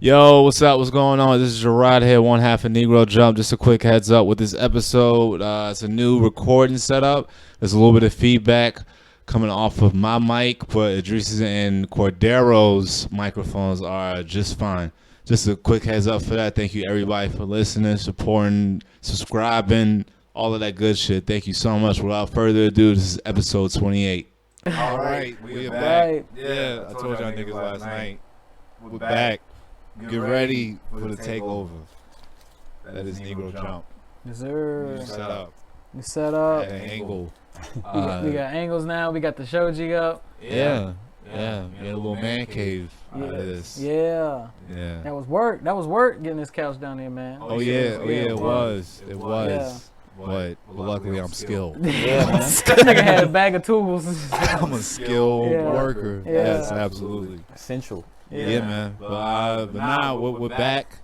Yo, what's up? What's going on? This is Gerard here, one half of Negro Jump. Just a quick heads up with this episode. It's a new recording setup. There's a little bit of feedback coming off of my mic, but Idris and Cordero's microphones are just fine. Just a quick heads up for that. Thank you everybody for listening, supporting, subscribing, all of that good shit. Thank you so much. Without further ado, this is episode 28. All right, we're back. Yeah, I told y'all niggas last night. We're back. Get ready for the takeover. That is Negro Jump. Yes, sir. New setup. New setup. An angle. We got angles now. We got the shoji up. Yeah. We had a little man cave out of this. Yeah. That was work. Getting this couch down there, man. Oh yeah, it was. Yeah. But luckily I'm skilled. Yeah, man. This nigga had a bag of tools. I'm a skilled worker. Yeah. Yes, absolutely. Essential. Yeah, man. But now we're back.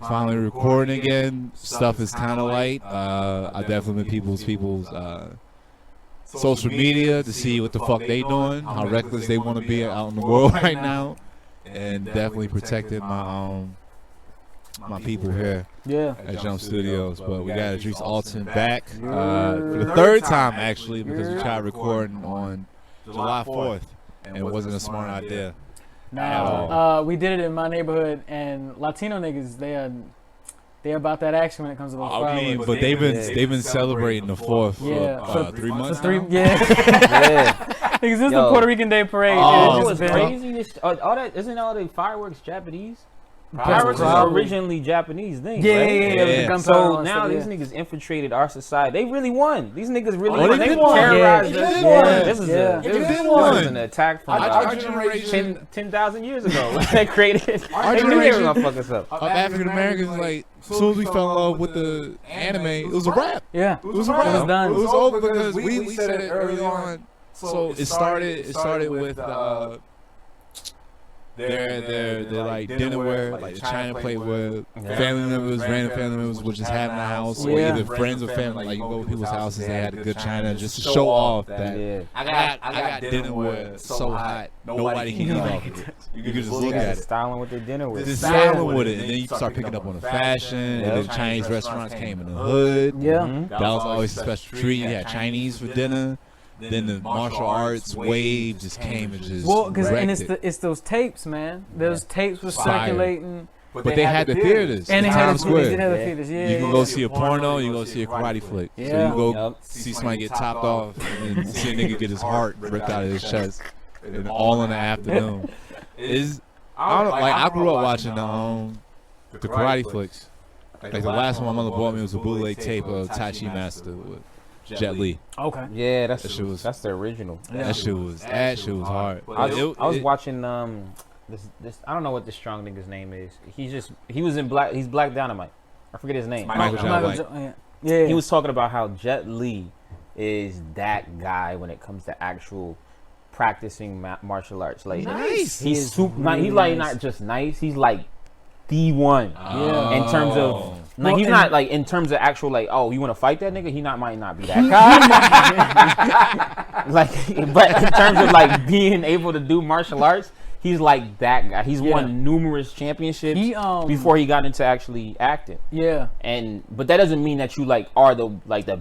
Finally recording again. Stuff is kind of light. I definitely been people's social media to see what the fuck they doing, how reckless they want to be out in the world right now, and definitely protecting my people here at Jump Studios. But we got Idris Alton back for the third time actually, because we tried recording on July 4th and it wasn't a smart idea. No, we did it in my neighborhood, and Latino niggas, they're about that action when it comes to those fireworks. I mean, but they've been celebrating the 4th for 3 months. Niggas, this is the Puerto Rican Day Parade. Oh, it's crazy. All that isn't all the fireworks Japanese. Fireworks is originally Japanese thing. Yeah. So now these niggas infiltrated our society. They really won. These niggas really won. They terrorized us. This is an attack from our generation 10,000 years ago. They created. Our they knew they were generation gonna fuck us up. of African Americans, like, as soon as we fell in love with the anime, it was a wrap. Yeah, it was a wrap. It was done. It was over because we said it early on. So it started with their like dinnerware, like the China plate where family members, random family members would just have in the house, or either friends or family. Like you go to people's houses, they had a good China just to show off that I got dinnerware so hot nobody can eat off of it. You can just look at it, styling with their dinnerware, just styling with it, and then you start picking up on the fashion. And then Chinese restaurants came in the hood. Yeah, that was always a special treat. You had Chinese for dinner. Then the martial arts wave just came and just it's those tapes, man. Those tapes were circulating. But they had the theaters. And they had Times Square. the theaters. You can go see a porno, you can go see a karate flick. So you go see somebody get topped off and see a nigga get his heart ripped out of his chest, and all in the afternoon. I grew up watching the karate flicks. Like the last one my mother bought me was a bootleg tape of Tai Chi Master with Jet Li. Okay. Yeah, that's the original. That shit was hard. I was watching this I don't know what this strong nigga's name is. He's Black Dynamite. I forget his name. Michael John. Yeah. He was talking about how Jet Li is that guy when it comes to actual practicing martial arts. Like nice. He's super. He's like not just nice. He's like the one. Yeah. In terms of. Like he's not like in terms of actual like, oh, you want to fight that nigga? He might not be that guy. Like, but in terms of like being able to do martial arts, he's like that guy. He's won numerous championships before he got into actually acting. Yeah. But that doesn't mean that you like are the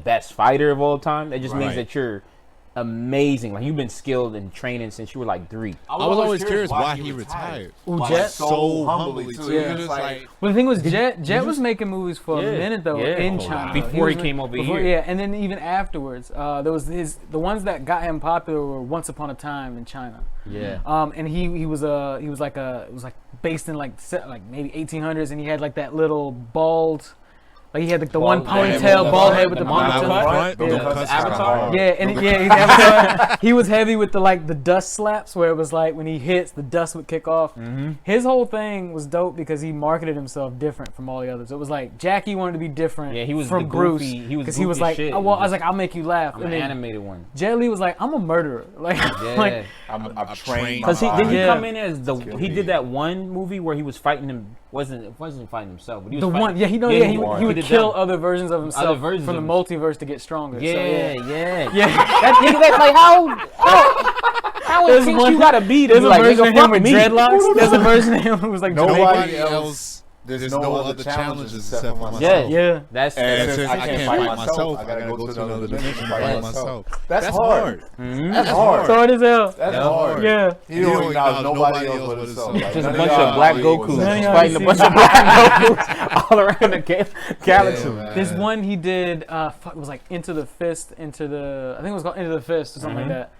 best fighter of all time. That just means that you're amazing. Like you've been skilled and training since you were like 3. I was always curious why he retired. Jet so humbly too. Yeah. Well, the thing was, Jet was making movies for a minute though in China before he came over here. Yeah, and then even afterwards, there was the ones that got him popular were Once Upon a Time in China. Yeah. And he was based in like maybe 1800s, and he had like that little bald. Like he had like the one ponytail, bald head with the ponytail. Avatar. Yeah, and he's Avatar. He was heavy with the dust slaps, where it was like when he hits, the dust would kick off. Mm-hmm. His whole thing was dope because he marketed himself different from all the others. It was like Jackie wanted to be different. Yeah, he was from Bruce because he was like, shit. I was like, I'll make you laugh. I'm an animated one. Jet Li was like, I'm a murderer. Like I'm trained. Because didn't he come in as he did that one movie where he was fighting him. Wasn't fighting himself, but he was the fighting. one. Yeah, he would to kill other versions of himself for the multiverse to get stronger. Yeah. That nigga, that's like how intense you gotta be to there's be a like, version of nigga, him with dreadlocks. There's a version of him who was like nobody else. There's no other challenges except for myself. Yeah. And since I can't fight myself, I gotta go to another dimension by myself. That's hard. That's hard. So it is hell. That's hard. Yeah. He don't acknowledge nobody else but himself. Just a bunch of black Gokus fighting a bunch of black Gokus all around the galaxy. This one he did, it was like Into the Fist, I think it was called Into the Fist or something like that.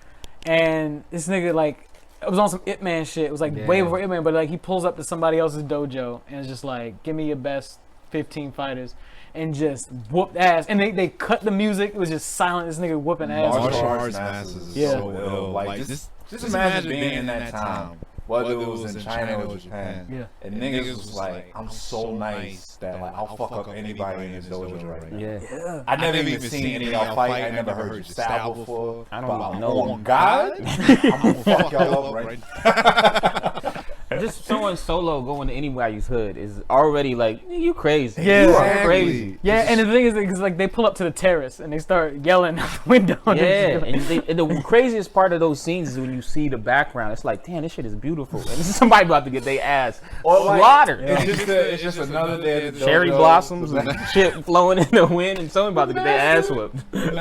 And this nigga like, it was on some Ip Man shit. It was like way before Ip Man, but like he pulls up to somebody else's dojo and it's just like, give me your best 15 fighters and just whooped ass. And they cut the music. It was just silent. This nigga whooping ass. Martial arts masters is so ill. Like just imagine being in that time. Whether it was in China or Japan, and niggas was like, I'm so nice that like I'll fuck up anybody in his dojo right now. Yeah. I never even seen any of y'all fight. I never heard your style before. I don't know. On God, I'm gonna fuck y'all up right now. Just someone solo going to anybody's hood is already like, you crazy. Yeah. You are crazy. Yeah, and the thing is, it's like they pull up to the terrace and they start yelling out the window. Yeah, and the craziest part of those scenes is when you see the background. It's like, damn, this shit is beautiful. And somebody about to get their ass slaughtered. It's just another day at the cherry dojo. blossoms and shit flowing in the wind, and someone about to get their ass whipped. The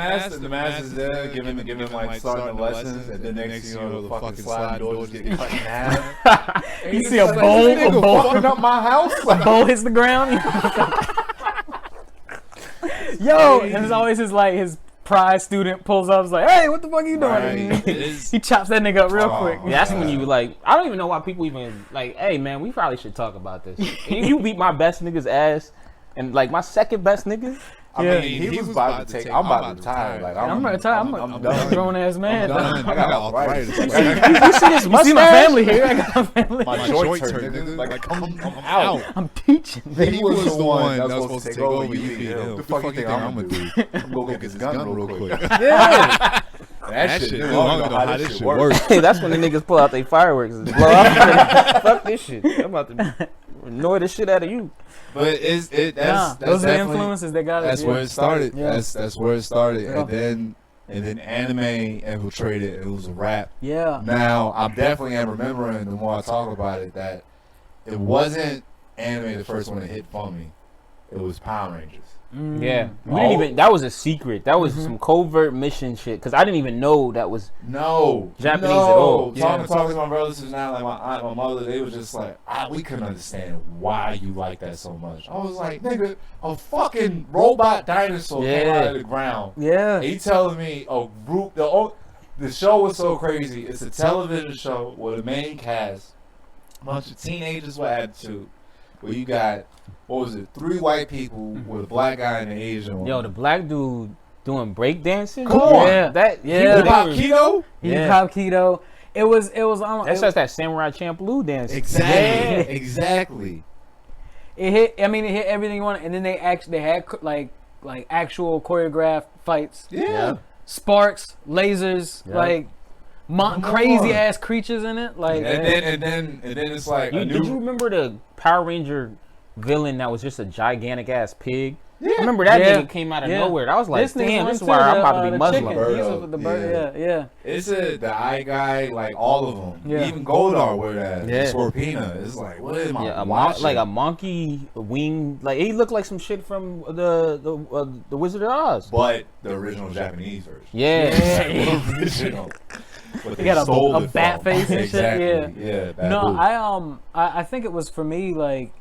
master's there giving like starting the lessons, and then next thing you know, the fucking sliding doors get cut in half. You see a bowl fucking up my house. A bowl hits the ground. Yo, and it's always his prize student pulls up, is like, hey, what the fuck are you doing? Right. He chops that nigga up real quick. Yeah, that's when you like, I don't even know why people even like, hey man, we probably should talk about this. You beat my best nigga's ass and like my second best nigga. I mean, he was about to take. I'm about to retire. Like I'm about to retire. I'm done. A grown ass man. I got arthritis. You see this mustache? You see my family here? I got my family. My joints hurt, nigga. Like I'm out. I'm teaching. He was the one that was supposed to take over. You beat him. What the fuck you think I'm gonna do? I'm gonna go get this gun real quick. Yeah. That shit. I don't know how this shit works. That's when the niggas pull out their fireworks and blow up. Fuck this shit. I'm about to annoy the shit out of you. But that's those are the influences that got it. That's where it started. Yeah. That's where it started. And then anime infiltrated. It was a rap. Yeah. Now I definitely am remembering the more I talk about it that it wasn't anime the first one that hit for me. It was Power Rangers. Yeah, we didn't even. That was a secret. That was some covert mission shit. Because I didn't even know that was Japanese at all. Talking to my brothers now, like my aunt, my mother, they was just like, we couldn't understand why you like that so much. I was like, nigga, a fucking robot dinosaur came out of the ground. Yeah, and he telling me a group. The show was so crazy. It's a television show where the main cast, a bunch of teenagers with attitude, where you got. What was it? 3 white people with a black guy and an Asian one. Yo, the black dude doing breakdancing. Come on, hip hop keto. Hip hop keto. It was. That's just that Samurai Champloo dance. Exactly. It hit. I mean, it hit everything you wanted, and then they had like actual choreographed fights. Yeah. Sparks, lasers, crazy ass creatures in it. Like, and then it's like. Did you remember the Power Ranger villain that was just a gigantic ass pig? Yeah. I remember that nigga came out of nowhere. I was like, damn, this is why I'm about to be Muslim. The bird, It's the eye guy, like all of them. Yeah. Even Goldar wear that. Yeah. Scorpina. It's like, what am I watching? Like a monkey wing. Like he looked like some shit from the Wizard of Oz. But the original Japanese version. Yeah. The original. They got a bat face and shit. Yeah. No, I think it was for me like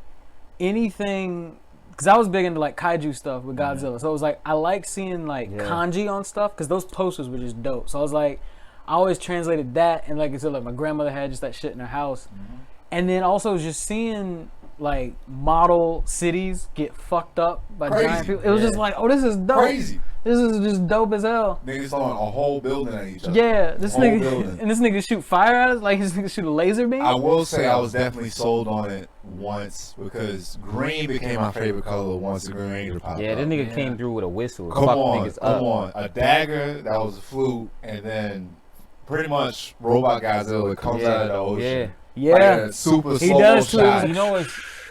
anything. Because I was big into like kaiju stuff with Godzilla. So it was like, I like seeing like kanji on stuff because those posters were just dope. So I was like, I always translated that. And like I said, like my grandmother had just that shit in her house. And then also just seeing like model cities get fucked up by giant people. It was just like, oh, this is dope. Crazy. This is just dope as hell. Niggas throwing a whole building at each other. Yeah, this nigga shoot fire at us like this nigga shoot a laser beam. I will say I was definitely sold on it once because green became my favorite color once the Green Ranger popped up. Yeah, this nigga came through with a whistle. Come on. A dagger, that was a flute, and then pretty much Robot Godzilla comes out of the ocean. Yeah. Like super he does too. shot. You know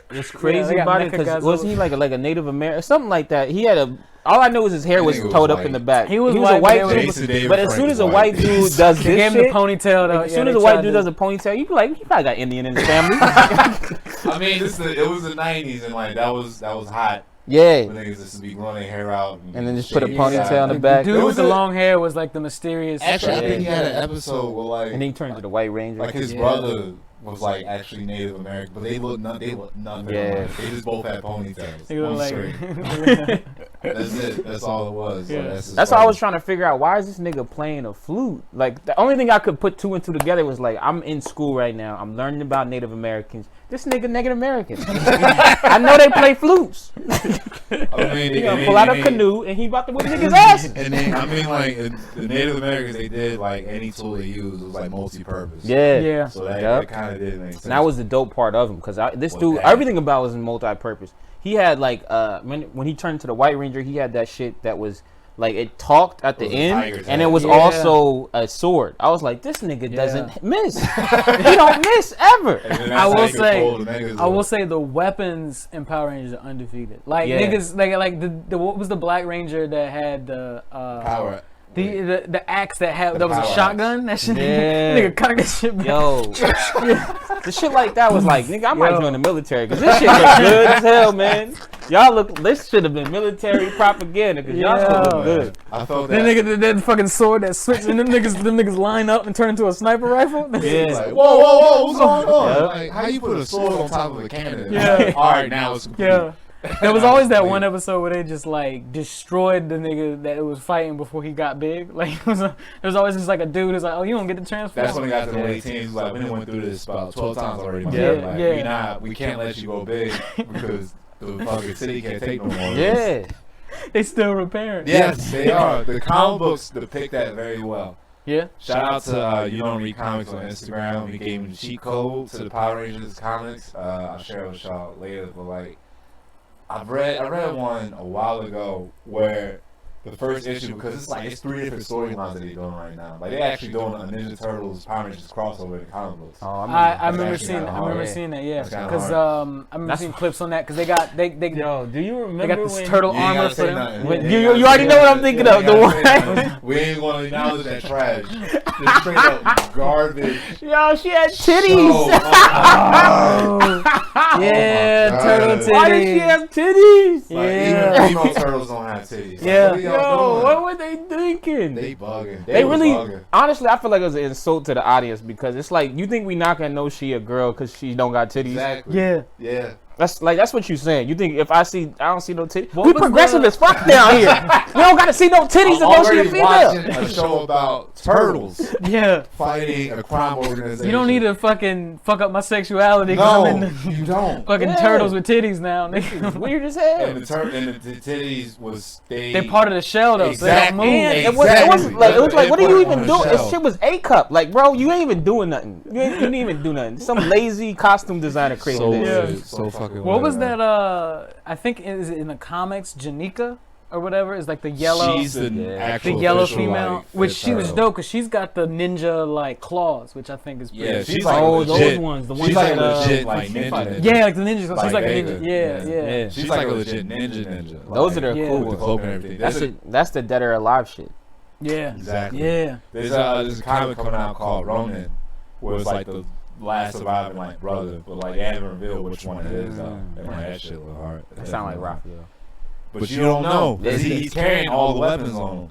What's crazy about it? Because wasn't he like a Native American, something like that? He had a. All I know is his hair was towed up in the back. He was a white dude, but as soon as a white dude does this shit, the ponytail. As soon as a white dude does a ponytail, you be like, he probably got Indian in his family. I mean, it was the '90s, and like that was hot. Yeah. When niggas just be growing their hair out and then just put a ponytail in the back. The dude with the long hair was like the mysterious. Actually, I think he had an episode where like, and then he turned to the White Ranger. Like his brother was like actually Native American, but they look nothing. Yeah. They just both had ponytails. That's it. That's all it was. Yeah. So that's all I was trying to figure out. Why is this nigga playing a flute? Like the only thing I could put two and two together was like, I'm in school right now. I'm learning about Native Americans. This nigga Native American. I know they play flutes. I mean, he gonna pull out a canoe and he about to whip niggas' asses. And then, I mean, like the Native Americans, they did like any tool they used was like multi-purpose. Yeah. So that kind of did make sense. And that was the dope part of him, because this dude, everything about was multi-purpose. He had like when he turned to the White Ranger, he had that shit that was like it talked at the end, and it was also a sword. I was like, this nigga doesn't miss. He don't miss ever. I will say the weapons in Power Rangers are undefeated. Like niggas, like the what was the Black Ranger that had the power. The axe that was a shotgun. That shit, nigga cutting that shit. Yo, the shit like that was like, nigga, I might join the military because this shit look good as hell, man. Y'all look. This should have been military propaganda because y'all look good. I felt that. Then nigga, that fucking sword that switched, and them niggas line up and turn into a sniper rifle. Yeah. Like, whoa, what's going on? Like, how you put a sword on top of a cannon? Yeah. All right, now it's complete. Yeah. There was always that one episode where they just like destroyed the nigga that it was fighting before he got big. Like there was always just like a dude who's like, oh, you don't get the transfer. That's when he got to the late teens. Like we went through this about 12 times already. We can't let you go big because the fucking city can't take no more. Yeah, they still repairing. Yes, they are. The comic books depict that very well. Yeah. Shout out to You Don't Read Comics on Instagram. He gave me the cheat code to the Power Rangers comics. I'll share it with y'all later, but like. I read one a while ago where the first issue, because it's 3 different storylines that they're doing right now. Like they're actually doing a Ninja Turtles Power Rangers crossover in comic books. Oh, I remember seeing that. I remember seeing that. Yeah, because I remember seeing clips on that because they Yo, do you remember they got this turtle armor for them? You already know what I'm thinking of. The one we ain't gonna acknowledge that trash. Just straight up garbage. Yo, she had titties. Yeah, turtle titties. Why did she have titties? Like, even female turtles don't have titties. Yeah. Like, yo, what were they thinking? They bugging. They really, bugging. Honestly, I feel like it was an insult to the audience because it's like, you think we not gonna know she a girl because she don't got titties? Exactly. Yeah. That's what you saying. You think if I don't see no titties, we progressive as fuck down here. We don't gotta see no titties to know she a female. I'm watching a show about turtles. Yeah. Fighting a crime organization. You don't need to fucking fuck up my sexuality. No, you don't. Fucking turtles with titties now. It's weird as hell. And the titties was they're part of the shell though. Exactly. So they don't move. It was like, what are you even doing? This shit was A cup. Like, bro, you ain't even doing nothing. You didn't even do nothing. Some lazy costume designer created this. So fucking. What was that? I think is it in the comics, Janika or whatever is like the yellow. She's the yellow female, like, which she was dope because she's got the ninja like claws, which I think is pretty. Yeah, she's like those ones. The ones she's like a legit like ninja. Yeah, like the ninja. She's like a ninja. Yeah. She's like a legit ninja. Those are the cool with the cloak and everything. That's the dead or alive shit. Yeah. Exactly. Yeah. There's a comic coming out called Ronin, where it's like the last surviving like brother, but like they haven't revealed which one it is though. And like that shit look hard. It sound like Raphael. But you don't know because he's carrying all the weapons on him.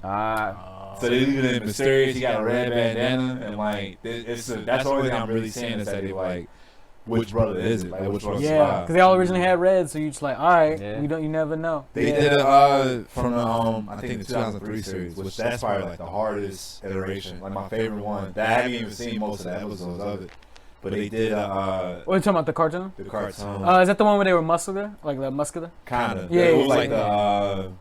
So they leave it mysterious. He got a red bandana, and like that's the only thing I'm really saying is that they like which brother is it? Like which one? Yeah, because they all originally had red, so you just like, all right, you never know. They did it from the I think the 2003 series, which that's probably like the hardest iteration, like my favorite one. That I haven't even seen most of the episodes of it. But they did. What are you talking about? The cartoon? The cartoon. Is that the one where they were muscular, like the muscular? Kinda. Yeah. It was like the.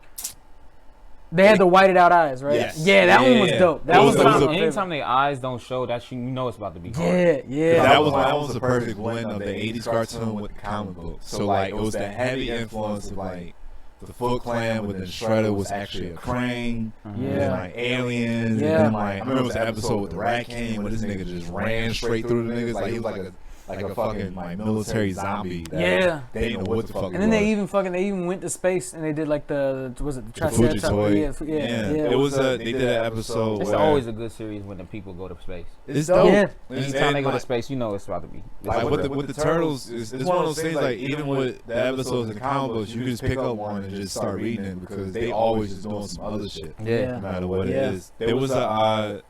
They had the whited out eyes, right? Yes. Yeah, that one was dope. That was anytime their eyes don't show, that you know it's about to be hard. Yeah. That was the perfect blend of the 80s cartoon with the comic book. So like it was that heavy influence of like the Foot Clan, when the Shredder was actually a crane, and then like aliens, and then like I remember it was the episode with the Rat King where this nigga just ran straight through the niggas, like he was like a like a fucking like military zombie. That they didn't know what the fuck. And then they even went to space and they did like the Triceratops? Yeah. It was they did an episode. It's always a good series when the people go to space. It's dope. Yeah. Anytime they go to space, you know it's about to be. Like with the turtles, it's one of those things. Like even with the episodes in the comic books, you can just pick up one and just start reading it because they always just doing some other shit. Yeah. No matter what it is. There was a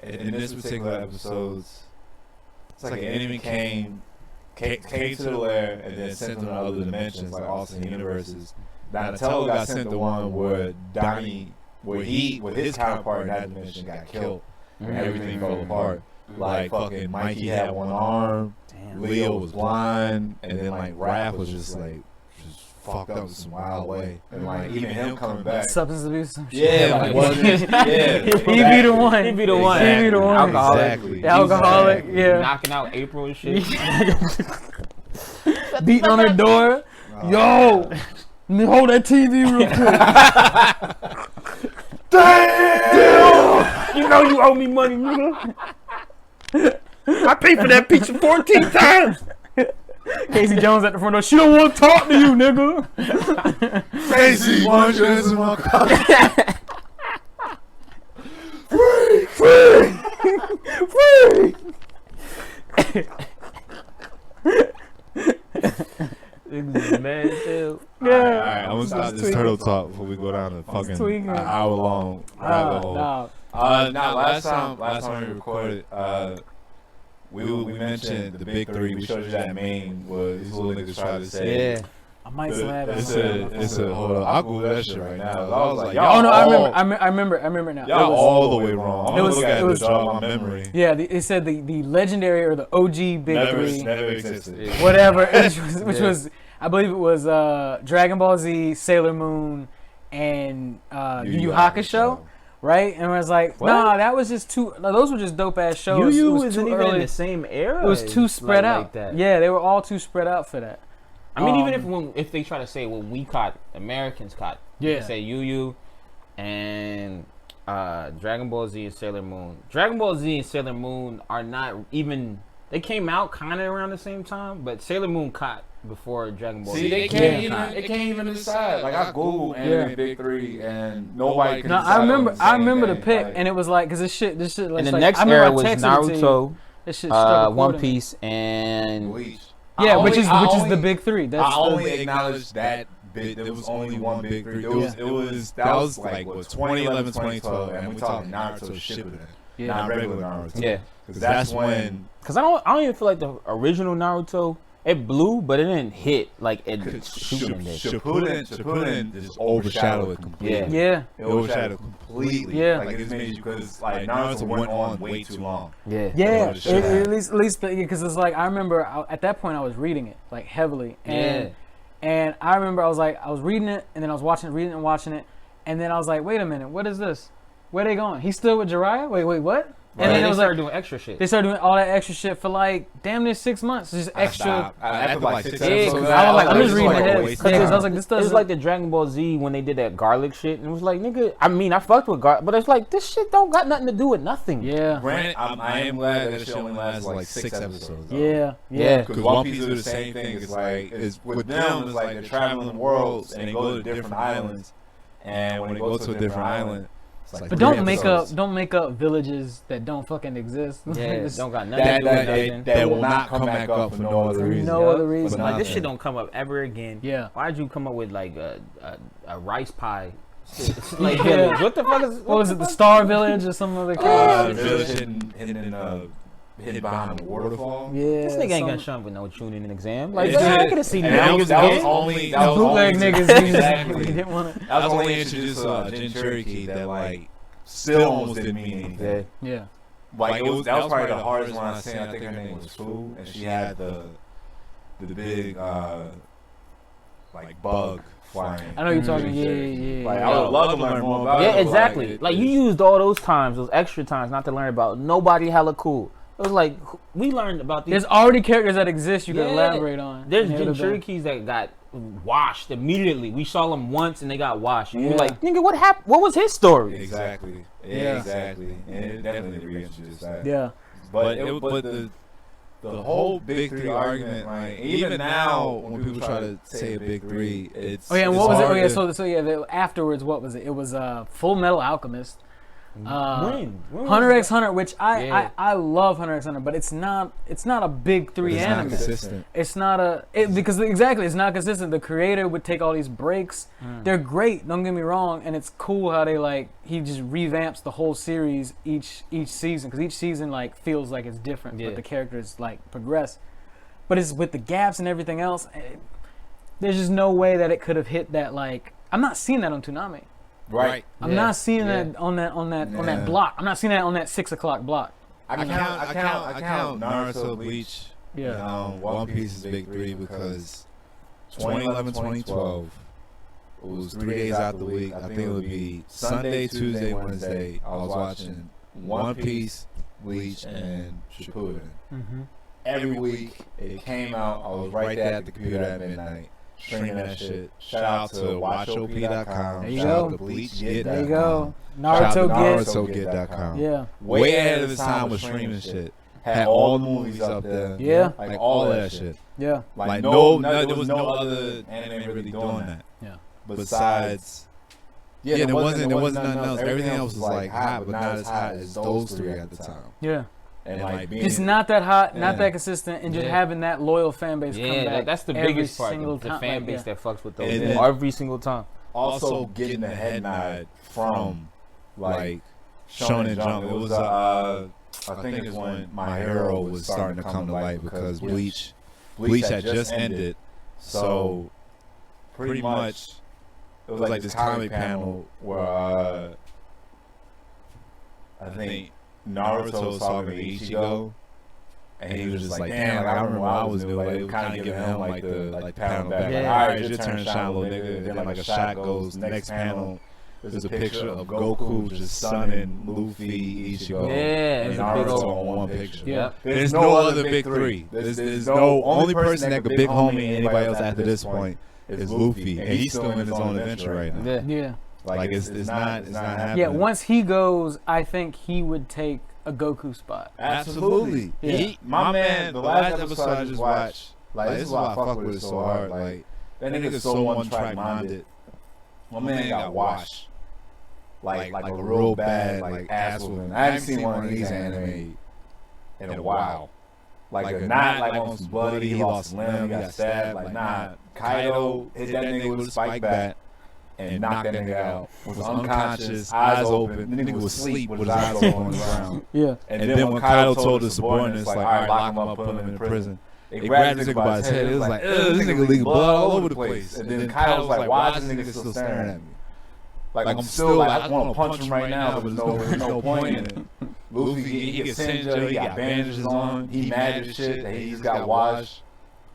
in this particular episode, it's like an enemy came to the lair and then sent them to other dimensions, like alternate universes. Donatello got sent the one where Donnie, where his counterpart in that dimension got killed and everything fell apart. Like fucking Mikey had one arm, Leo was blind, and then like Raph was just fucked up in some wild way, and like even him coming back, substance abuse. Yeah, like he be the one. He be the one. He be the one. Alcoholic. Exactly. The alcoholic. Yeah. Knocking out April and shit. Beating on her door. Yo, hold that TV real quick. Damn! You know you owe me money, nigga. I paid for that pizza 14 times. Casey Jones at the front door. She don't want to talk to you, nigga. Casey, why don't you answer my call? Man, too. Alright, I'm gonna stop this turtle talk before we go down to fucking an hour long rabbit hole. Last time we recorded, we mentioned the big three. We showed you that meme where these little niggas tried to say. Yeah. I might slap it. It's a hold on. I'll Google that shit right now. I was like, y'all. Oh no, I remember now. Y'all all the way wrong. It was my memory. Yeah, it said the legendary or the OG big three. Never existed. Whatever, which was I believe it was Dragon Ball Z, Sailor Moon, and Yu Yu Hakusho. Right? And I was like, nah, that was just too. Those were just dope ass shows. Yu Yu wasn't even in the same era. It was too spread out. Like that. Yeah, they were all too spread out for that. I mean, even if they try to say what we caught, Americans caught. Yeah. Say Yu Yu and Dragon Ball Z and Sailor Moon. Dragon Ball Z and Sailor Moon are not even. They came out kind of around the same time, but Sailor Moon caught before Dragon Ball Z. See, they can't even decide. Like I googled anime big three, and nobody can. No, decide I remember the pick, and it was like, cause this shit. And the next era was Naruto, this shit One Piece, and Bleach. Yeah, which is the big three. That's I only acknowledge that bit. There was only one big three. That was like what 2011, 2012, and we talking Naruto Shippuden, not regular Naruto. Yeah, because that's when. Because I don't even feel like the original Naruto. It blew, but it didn't hit like it Shippuden did. Shippuden just overshadowed it completely. Yeah. It overshadowed completely. Yeah. Like it made you because like Naruto went on way too long. Yeah. At least because it's like I remember at that point I was reading it like heavily and I remember I was reading it and then I was reading it and watching it and then I was like, wait a minute, what is this? Where are they going? He's still with Jiraiya? Wait, what? And then they started doing extra shit. They started doing all that extra shit for like damn near 6 months. Just extra. After like 6 I episodes. was like, I'm just reading ahead. I was like, this doesn't. It was like the Dragon Ball Z when they did that garlic shit, and it was like, nigga. I mean, I fucked with garlic, but it's like this shit don't got nothing to do with nothing. Yeah. Granted, I am glad that it only lasts like 6 episodes. Yeah. Because One Piece do the same thing. It's like with them, it's like they're traveling worlds and they go to different islands, and when they go to a different island. Like but don't make up villages that don't fucking exist. Yeah, don't got nothing. That will not come back up for no other reason. No other reason. Like this shit don't come up ever again. Yeah. Why'd you come up with like a rice pie? Like village. What the fuck is? What was it? The Star Village or some other kind? The village hidden behind a waterfall. Yeah. This nigga ain't gonna show up with no tuning exam. Like I could have seen that was only bootleg niggas. Exactly. Didn't want to. That was only introduced Jin Cherokee that like still almost didn't mean anything. Yeah. Like that was probably the hardest one I seen. I think her name was Fu, and she had the big like bug flying. I know you're talking. Yeah. Like I would love to learn more about it. Yeah, exactly. Like you used all those times, those extra times, not to learn about nobody hella cool. It was like we learned about these. There's already characters that exist you can elaborate on. There's Jin Cherokees that got washed immediately. We saw them once and they got washed. And we're like, nigga, what happened? What was his story? Exactly. Yeah, exactly. And it definitely reintroduced that. Yeah. But the whole big three argument, like even now when people try to say a big three, it's and what was it? Oh yeah, afterwards, what was it? It was Full Metal Alchemist. Hunter x Hunter, which I love Hunter x Hunter, but it's not a big three anime. Not consistent. It's not because it's not consistent. The creator would take all these breaks. They're great, don't get me wrong, and it's cool how they he just revamps the whole series each season, because each season feels like it's different, but the characters progress. But it's with the gaps and everything else. There's just no way that it could have hit that. I'm not seeing that on Toonami. Right. I'm not seeing that on that block. I'm not seeing that on that 6 o'clock block. I count Naruto, Bleach, One Piece is big three because 2011, 2012, it was 3 days out the week. I think it would be Sunday, Tuesday, Wednesday. I was watching One Piece, Bleach, and Shippuden. Every week it came out. I was right there at the computer at midnight. Streaming that shit. Shout out to watchop.com. Shout out to BleachGet.com. There you go. NarutoGet.com. Yeah. Way ahead of his time with streaming shit. Had all the movies up there. Yeah. All of that shit. Yeah. There was no other anime really doing that. Yeah. Besides, there wasn't nothing else. Everything else was hot, but not as hot as those three at the time. Yeah. And just not that hot, not that consistent, and just having that loyal fan base come back. That's the biggest part. The fan base that fucks with those every single time. Also getting a head nod from Shonen Jump. It was I think it's when My Hero was starting to come to light because Bleach had just ended. So pretty much it was this comic panel where I think Naruto was talking to Ichigo, and he was just damn, I remember what I was doing. It was kind of giving him the pat on the back. All right, it's your turn to shine, little nigga. And then a shot goes. Next panel, there's a picture of Goku just sunning Luffy, Ichigo, and Naruto on one picture. Yeah. There's no other big three. There's no only person that could big homie anybody else after this point is Luffy, and he's still in his own adventure right now. Yeah. It's not happening. Yeah, once he goes, I think he would take a Goku spot. Absolutely. My man, the last episode I just watched, this is why I fuck with it so hard. That nigga's so one-track minded. My man got washed. Like a real bad, ass whooping. I haven't seen one of these anime in a while. Not on some bloody, he lost a limb, he got stabbed. Kaido hit that nigga with a spike bat and knocked that nigga out. Was unconscious, eyes open. The nigga was asleep with his eyes open on the ground. Yeah. And then when Kaido told his subordinates, all right, lock him up, put him in prison. They grabbed this nigga by his head. It was this nigga leaking blood all over the place. And then Kaido was why is this nigga still staring at me? I'm still I want to punch him right now, but there's no point in it. Luffy, he gets Senjo, he got bandages on, he mad as shit that he just got washed.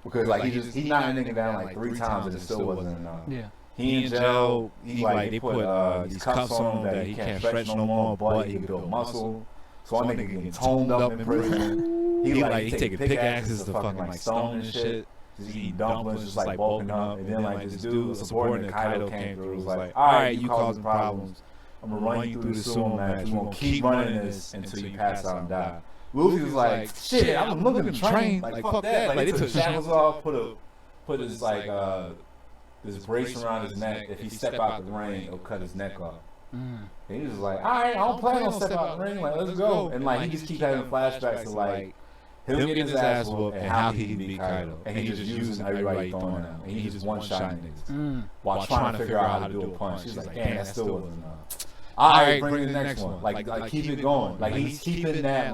Because he knocked a nigga down 3 times and it still wasn't enough. Yeah. He and Joe, they put these cuffs on him that he can't stretch no more, but he can build muscle. So I nigga getting toned up in prison. He taking pickaxes to fucking stone and shit. Just eating dumplings, just bulking up. And then this dude supporting the Kaido came through. Was all right, you causing problems. I'm gonna run you through the sumo match. We're gonna keep running this until you pass out and die. Luffy was shit, I'm looking to train. Fuck that. They took shackles off, put his this brace around his neck. If he step out the ring, it'll cut his neck off. And he was all right, I don't plan on stepping out the ring. Let's go. And he just keep having flashbacks of him getting his ass whooped and how he beat Kaido. And he just using everybody throwing at him. And he just one-shot niggas while trying to figure out how to do a punch. He's damn, that still wasn't enough. All right, bring the next one. Keep it going. He's keeping that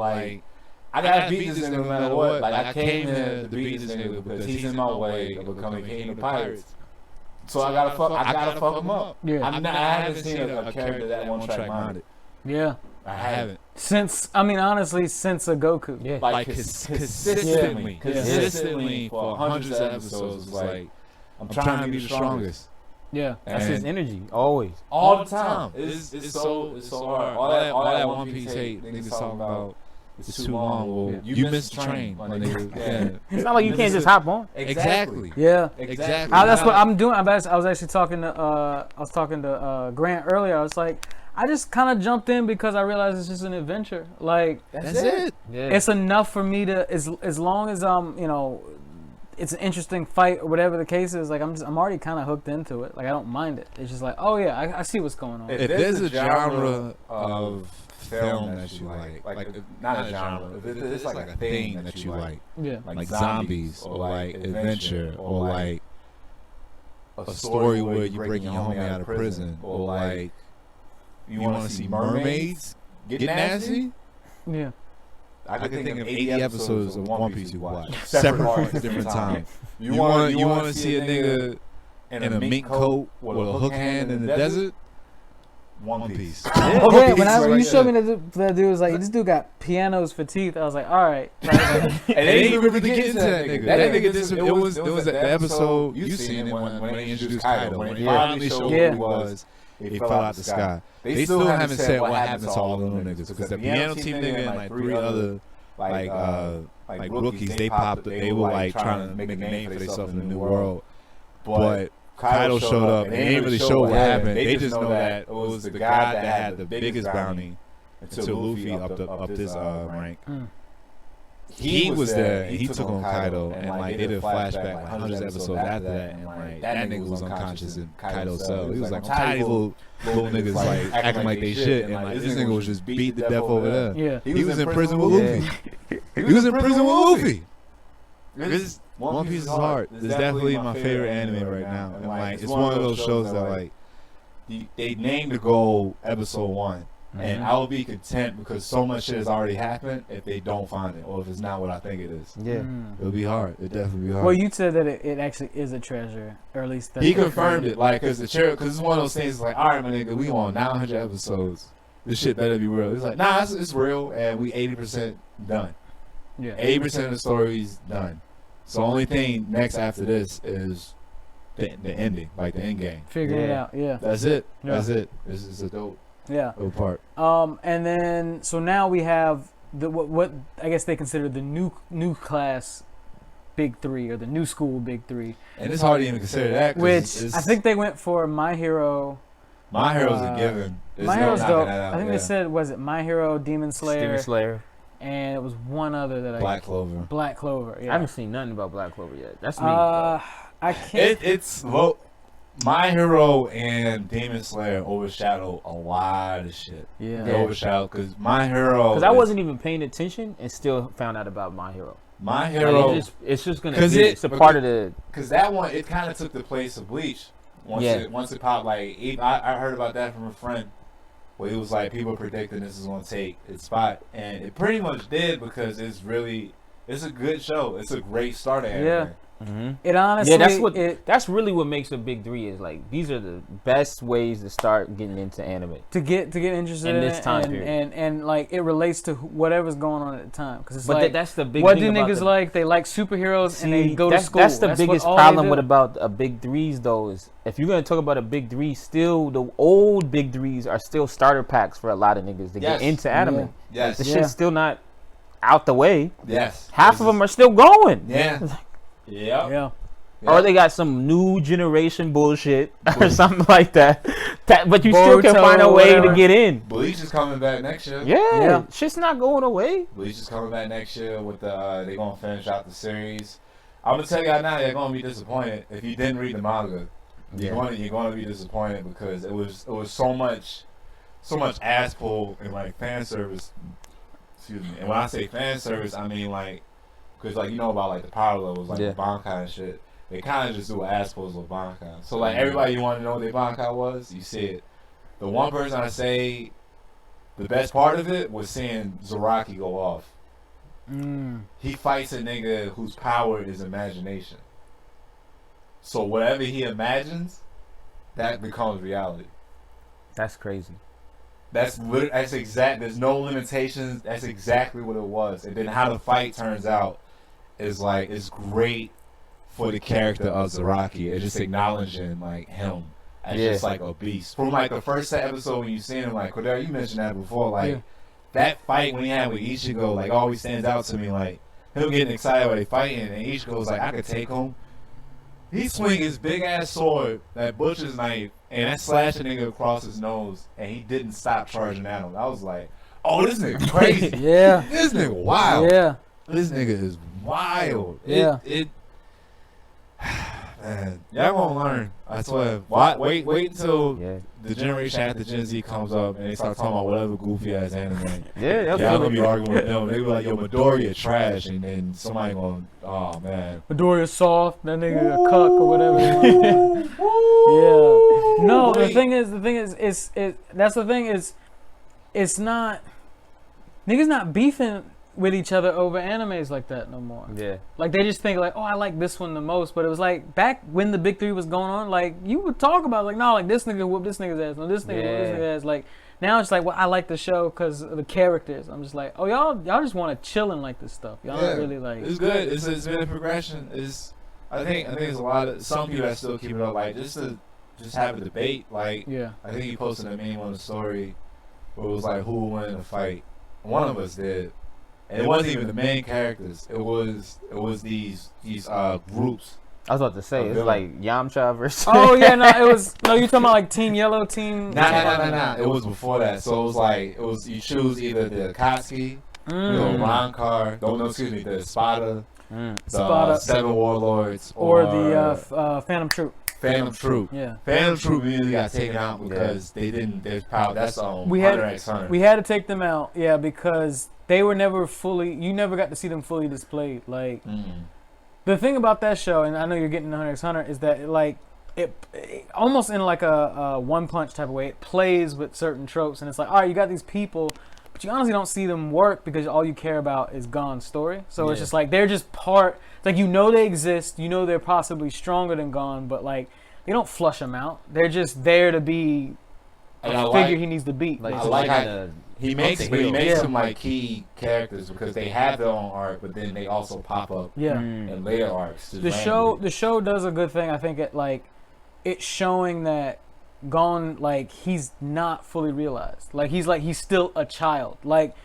I gotta beat this nigga no matter what. I came here to beat this nigga because he's in my way of becoming king of pirates. So I gotta fuck him up. Yeah. I haven't seen a character that one-track minded. Yeah. I haven't. Honestly, since a Goku. Yeah. Consistently for hundreds of episodes. I'm trying to be the strongest. Yeah. That's his energy, always. All the time. It's so hard. All that One Piece hate, niggas talking about. It's too long. Well, you missed the train. It's not like you can't just hop on. Exactly. Yeah. Exactly. That's what I'm doing. I was actually talking to Grant earlier. I was I just kind of jumped in because I realized it's just an adventure. Like that's it. Yeah. It's enough for me to as long as it's an interesting fight or whatever the case is. Like I'm already kind of hooked into it. Like I don't mind it. It's just like, oh yeah, I see what's going on. If there's a genre of film that you like not a genre, if it's like a thing that you like, like zombies or like adventure or like a story where you break your homie out of prison or like you want to see mermaids get nasty. Yeah. I could think of 80 episodes of One Piece you watch, separate from different times. You want to see a nigga in a mink coat with a hook hand in the desert? One Piece. Yeah, when you showed me that dude was like, this dude got pianos for teeth. I was like, all right. And they didn't even really get into that nigga. That nigga just it was the episode you seen when they introduced Kaido. When he finally showed who he was, he fell out the sky. They still haven't said what happened to all the little niggas because the piano team nigga and like 3 other like rookies, they popped. They were like trying to make a name for themselves in the new world, but Kaido showed up and they didn't really show what happened. They just know that it was the guy that had the biggest bounty until Luffy up this rank. He was there and he took on Kaido and like they did a flashback like hundreds of episodes after that and like that nigga was unconscious in Kaido's cell. He was like, I'm tired of little niggas like acting like they shit and like this nigga was just beat to death over there. Yeah. He was in prison with Luffy. He was in prison with Luffy. One Piece is hard. It's definitely my favorite anime right now. And like it's one of those shows that like they named the goal episode 1. And I will be content because so much shit has already happened if they don't find it or if it's not what I think it is. Yeah. It'll be hard. It'll definitely be hard. Well, you said that it actually is a treasure, or at least he confirmed it. Like, because it's one of those things like, all right, my nigga, we on 900 episodes. This shit better be real. It's like, nah, it's real, and we 80% done. Yeah. 80% of the story's done. So the only thing next after this is the ending, like the end game. Figure it out. Yeah. That's it. Yeah. That's it. This is a dope part. And then so now we have the what I guess they consider the new class big 3 or the new school big 3. And it's hard to even consider that. Which I think they went for My Hero. My Hero's a given. My Hero's dope. I think they said, was it My Hero, Demon Slayer, and it was one other that Black Clover. Black Clover. Yeah. I haven't seen nothing about Black Clover yet. That's me. I can't. It's My Hero and Demon Slayer overshadow a lot of shit. Yeah. They overshadow because My Hero. Because I wasn't even paying attention and still found out about My Hero. My Hero. Like it's just gonna be. It's a part of the. Because that one, it kind of took the place of Bleach. Once it popped, like I heard about that from a friend, where he was like, people predicting this is gonna take its spot, and it pretty much did because it's a good show. It's a great start at anime. Mm-hmm. It honestly, that's really what makes a big 3 is like these are the best ways to start getting into anime to get interested in this time period and like it relates to whatever's going on at the time because it's that's the big what thing do niggas like? They like superheroes and they go to school. That's the biggest problem with about a big 3s though is if you're gonna talk about a big 3, still the old big 3s are still starter packs for a lot of niggas to get into anime. Yes, the shit's still not out the way. Yes, half of them are still going. Yeah. Yeah. Or they got some new generation bullshit or something like that. But you still can find a way to get in. Bleach is coming back next year. Yeah. Shit's not going away. Bleach is coming back next year with they gonna finish out the series. I'm gonna tell y'all now, you're gonna be disappointed if you didn't read the manga. You're gonna be disappointed because it was so much ass pull and like fan service. Excuse me. And when I say fan service, I mean like. Because, like, you know about, like, the power levels, like, the Bankai and shit. They kind of just do ass pulls with Bankai. So, like, everybody you want to know what their Bankai was, you see it. The one person I say the best part of it was seeing Zaraki go off. He fights a nigga whose power is imagination. So, whatever he imagines, that becomes reality. That's crazy. That's exact. There's no limitations. That's exactly what it was. And then how the fight turns out is like it's great for the character of Zaraki. It's just acknowledging like him as just like a beast. From like the first episode when you seen him, like Cordell, you mentioned that before. Like that fight when he had with Ichigo, like always stands out to me. Like him getting excited while they fighting, and Ichigo's like, I could take him. he swing his big ass sword, that butcher's knife, and that slash a nigga across his nose, and he didn't stop charging at him. I was like, oh, this nigga crazy. Yeah. This nigga wild. Yeah. This nigga is wild. Yeah. Man, y'all gonna learn. I swear. Wait until the generation after Gen Z comes up and they start talking about whatever goofy ass anime. Yeah, y'all gonna be arguing with them. They be like, yo, Midoriya trash, and then somebody going, oh man, Midoriya soft, that nigga a cuck or whatever. Yeah. No, the thing is, that's the thing is, it's not, niggas not beefing with each other over animes like that no more. Yeah. Like they just think like, oh, I like this one the most, but it was like back when the big three was going on, like you would talk about like, no, like this nigga whooped this nigga's ass, no, this nigga whooped this nigga's ass. Like now it's like, well, I like the show because of the characters. I'm just like, oh, y'all just want to chill and like this stuff. Y'all don't really like. It's good. It's been a progression. I think there's a lot of some people that still keep it up, like just have a debate. Like I think he posted a meme on the story where it was like who would win in a fight. One of us did. And it wasn't even the main characters. It was these groups. I was about to say it's like Yamcha versus. Oh yeah, no, it was you talking about like Team Yellow, Team. Nah. It was before that. So it was you choose either the Akatsuki, the Rancor, the Spada, the Seven Warlords, or the Phantom Troop. Phantom Troop. Yeah. Phantom Troop immediately got taken out because they didn't. There's power. That's Hunter x Hunter. We had to take them out, because they were never fully. You never got to see them fully displayed. Like the thing about that show, and I know you're getting Hunter x Hunter, is that it almost in like a one punch type of way. It plays with certain tropes, and it's like, all right, you got these people, but you honestly don't see them work because all you care about is Gon's story. So it's just like they're just part. It's like they exist. They're possibly stronger than Gon, but like they don't flush them out. They're just there to be a figure he needs to beat. Like, I like how he makes some like key characters because they have their own arc, but then they also pop up in later arcs. The show does a good thing. I think it's showing that Gon, like, he's not fully realized. Like he's still a child. Like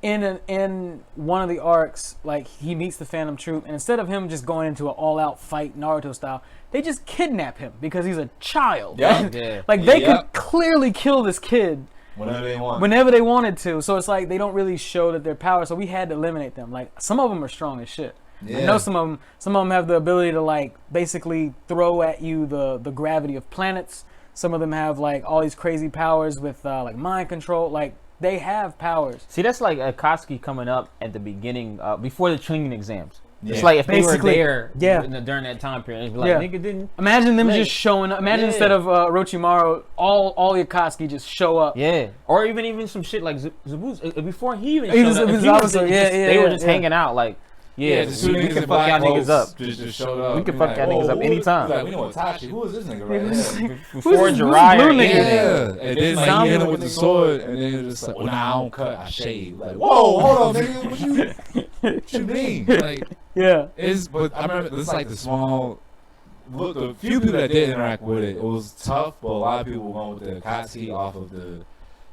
in one of the arcs, like he meets the Phantom Troop, and instead of him just going into an all-out fight Naruto style, they just kidnap him because he's a child. Like they could clearly kill this kid whenever they wanted to. So it's like they don't really show that they're power. So we had to eliminate them. Like some of them are strong as shit. I know some of them have the ability to like basically throw at you the gravity of planets. Some of them have like all these crazy powers with like mind control. Like they have powers. See, that's like Akatsuki coming up at the beginning before the training exams. It's like if they were there during that time period, it'd be like, nigga didn't. Imagine them just showing up. Imagine instead of Orochimaru, all the Akatsuki just show up. Yeah. Or even some shit like Zabuza. Before he even showed up. They were just hanging out like, we can fuck y'all niggas up. Just showed up. We can fuck y'all niggas up anytime. Like, we know Itachi. Who is this nigga right here? Before Jiraiya. And then like, he hit him with the sword, and then it was just like, well, nah, I don't cut, I shave. Like, whoa, hold on, nigga. What you mean? Like, but I remember it's like the few people that did interact with it, it was tough, but a lot of people were going with the Akatsuki off of the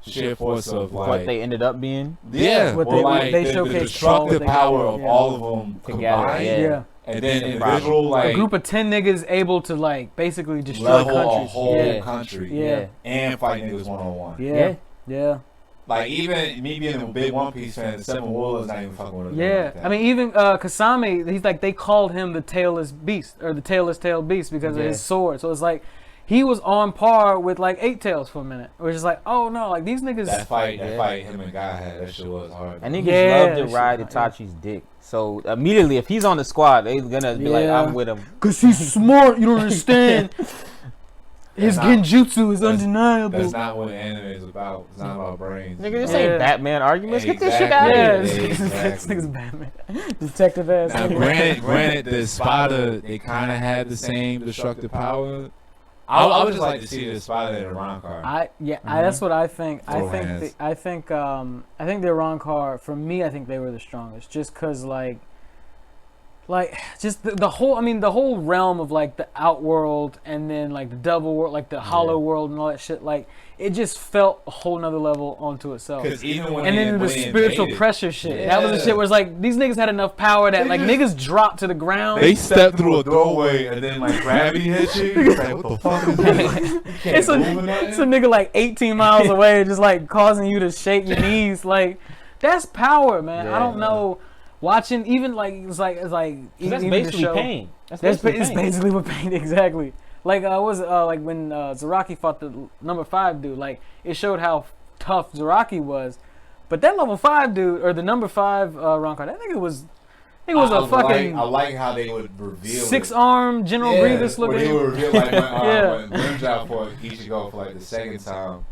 sheer force of like what they ended up being. They showcased the destructive power of all of them combined. And then individual like a group of 10 niggas able to like basically destroy level countries. A whole country. And fight niggas one-on-one. Yeah. Like even me being a big One Piece fan, the Seven Warlords not even fucking with it. I mean even Kasami, he's like they called him the tailless beast or the tailless tailed beast because of his sword. So it's like he was on par with like Eight Tails for a minute. Which is like, oh no, like these niggas. That fight him and Guy had, that shit was hard. And niggas love to ride Itachi's dick. So immediately, if he's on the squad, they're gonna be like, I'm with him. Cause he's smart. You don't understand. His genjutsu is undeniable. That's not what anime is about. It's not about brains. Nigga, this ain't Batman arguments. Get this shit out of here. This nigga's Batman. Detective ass. Now, granted, the Spada, they kind of had the same destructive power. I would just like to see the Spada and the Rancor. That's what I think. I think the Rancor, for me, I think they were the strongest. Just because, like, like just the whole. I mean, the whole realm of like the outworld and then like the double world, like the hollow world and all that shit. Like it just felt a whole nother level onto itself. Even when and then the spiritual pressure shit. That was the shit where it's like these niggas had enough power that like niggas dropped to the ground. They stepped through a doorway and then like gravity hit you. Like, what the fuck is this? It's a nigga like 18 miles away, just like causing you to shake your knees. Like that's power, man. I don't know. Watching even like it's like that's basically pain. It's basically what pain exactly. Like like when Zaraki fought the number 5 dude. Like it showed how tough Zaraki was, but that level 5 dude or the number 5 Rancor, I think it was a fucking. I like how they would reveal 6-arm General Grievous looking. They would reveal like when Grimjow fought Ichigo for like the second time.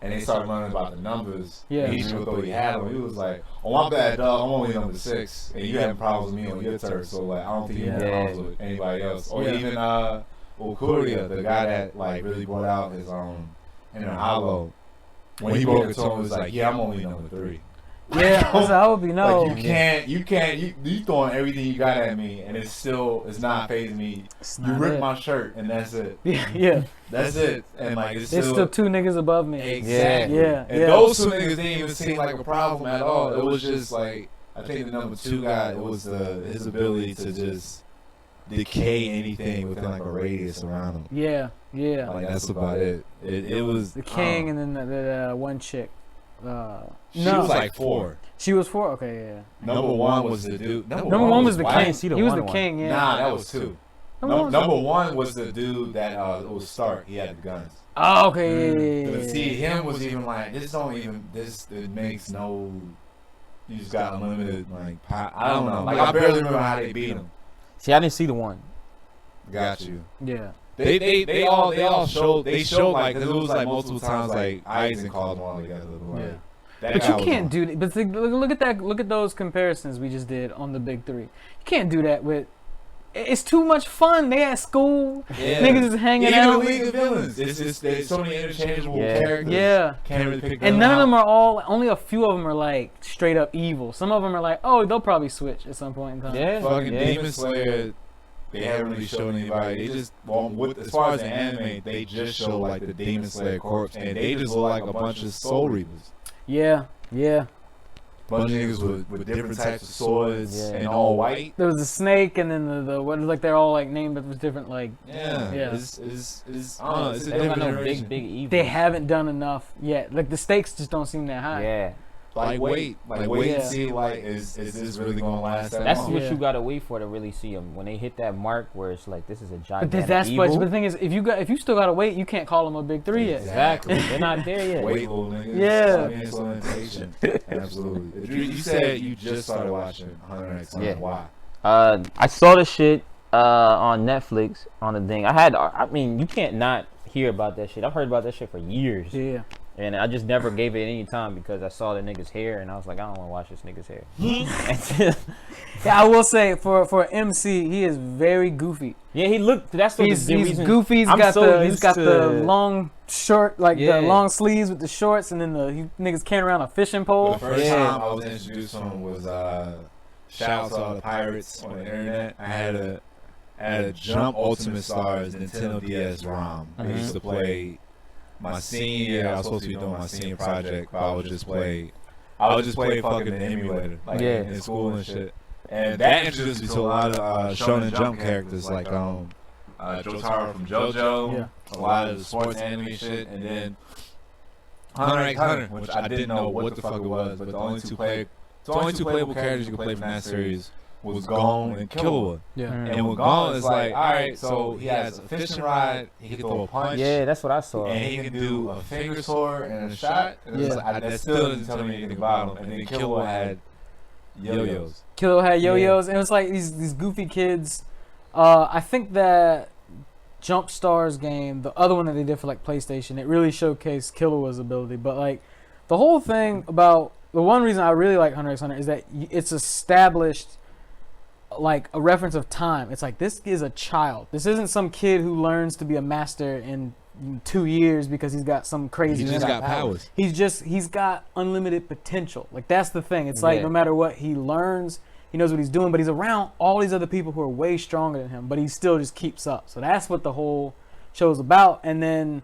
And they started learning about the numbers. Yeah. And Ichigo thought he had them. He was like, "Oh, my bad, dog. I'm only number 6, and you having problems with me on your turn. So like, I don't think you have problems with anybody else." Or even Okuria, the guy that like really brought out his inner hollow. When he broke it to him, he was like, "Yeah, I'm only number 3." Yeah, I would be no. Like you throwing everything you got at me, and it's not phasing me. You ripped my shirt, and that's it. Yeah. That's it. And like there's still 2 niggas above me. Exactly. Yeah. And those 2 niggas didn't even seem like a problem at all. It was just like I think the number 2 guy. It was his ability to just decay anything within like a radius around him. Yeah. Like that's about it. It was the king and then the one chick. She was like 4. She was 4. Okay, yeah. Number 1 was the dude. Number 1 was the king. He was the king. Yeah. Nah, that was 2. Number 1 was the dude that it was Stark. He had the guns. Oh, okay. But see, him was even like it makes no. You just got unlimited like power. I don't know. Like I barely remember how they beat him. See, I didn't see the one. Got you. Yeah. They all showed like cause it was like multiple times like Aizen called them all together. Like, but you can't do that. But look at that. Look at those comparisons we just did on the big 3. You can't do that with. It's too much fun. They at school. Yeah. Niggas is hanging out. Even League of Villains. There's so many interchangeable characters. Yeah. Can't really pick them and none of them are only a few of them are like straight up evil. Some of them are like, oh, they'll probably switch at some point in time. Yeah. Fucking Demon Slayer. They haven't really shown anybody. They just, as far as the anime, they just show like the Demon Slayer corpse, and they just look like a bunch of Soul Reapers. Yeah. Bunch of niggas with different types of swords and all white. There was a snake, and then the what like they're all like named, but it was different like. Yeah. It's a different generation. Big evil. They haven't done enough yet. Like the stakes just don't seem that high. Yeah. Like wait and see like is this really gonna last that That's long? what you gotta wait for to really see them when they hit that mark where it's like this is a giant. But the thing is, if you still gotta wait, you can't call them a big 3 yet. Exactly, they're not there yet. Wait, little niggas. Yeah. Stop being so impatient. Absolutely. You said you just started watching Hunter x Hunter. Yeah. Why? I saw the shit on Netflix on the thing. I mean, you can't not hear about that shit. I've heard about that shit for years. Yeah. And I just never gave it any time because I saw the nigga's hair and I was like, I don't want to watch this nigga's hair. Yeah, I will say for MC, he is very goofy. Yeah, he looked. That's the he's reason. Goofy. He's got the long short, like the long sleeves with the shorts, and then the niggas carrying around a fishing pole. The first time I was introduced to him was shouts to all the pirates on the internet. I had a Jump Ultimate Stars Nintendo DS ROM. I used to play. My senior year, I was supposed to be doing my senior project, but I would just play fucking the emulator, like in school and shit. And that introduced me to a lot of Shonen Jump characters, like Jotaro from JoJo, a lot of the sports anime shit, and then Hunter x Hunter, which I didn't know what the fuck it was, but the only two playable characters you could play from that series was Gon and Killua. Yeah. And with Gon, it's like, alright, so he has a fishing rod, he can throw a punch. Yeah, that's what I saw. And he can do a finger sword and a shot. And that still doesn't tell me anything about him. And then Killua had yo-yos. And it was like these goofy kids. I think that Jump Stars game, the other one that they did for like PlayStation, it really showcased Killua's ability. But like the whole thing about the one reason I really like Hunter x Hunter is that it's established like a reference of time. It's like this is a child. This isn't some kid who learns to be a master in 2 years because he's got some crazy. He just got powers. He's got unlimited potential. Like that's the thing. It's like no matter what he learns, he knows what he's doing, but he's around all these other people who are way stronger than him, but he still just keeps up. So that's what the whole show's about. And then,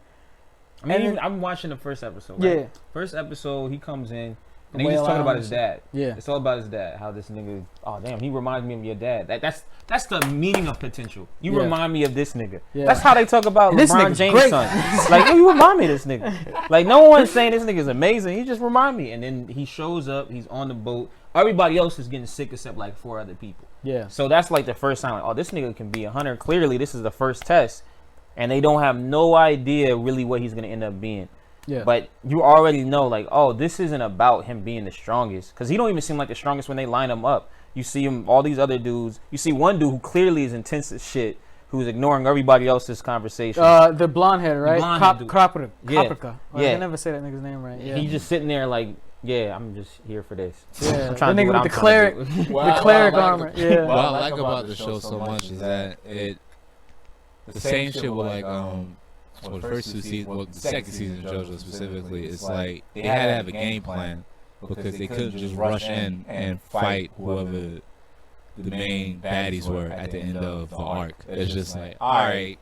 I'm watching the first episode. Right? Yeah. First episode, he comes in. And he's just talking about his dad. Yeah. It's all about his dad. How this nigga, oh damn, he reminds me of your dad. That's the meaning of potential. You remind me of this nigga. Yeah. That's how they talk about LeBron James' son. Like, you remind me of this nigga. Like, no one's saying this nigga's amazing. He just remind me. And then he shows up. He's on the boat. Everybody else is getting sick except like 4 other people. Yeah. So that's like the first time. Like, oh, this nigga can be 100. Clearly, this is the first test, and they don't have no idea really what he's gonna end up being. Yeah. But you already know, like, oh, this isn't about him being the strongest. Because he don't even seem like the strongest when they line him up. You see him, all these other dudes. You see one dude who clearly is intense as shit, who's ignoring everybody else's conversation. The blonde head, right? Kraprika. Yeah. I never say that nigga's name right. Yeah. He's just sitting there like, yeah, I'm just here for this. Yeah. I'm trying the to do nigga what with I'm the cleric, the cleric armor. Yeah. What I like about the show so much is that the same shit with like well, the first 2 seasons, well, the second season of JoJo specifically, it's like they had to have a game plan because they couldn't just rush in and fight whoever the main baddies were at the end of the arc. It's just like, all right,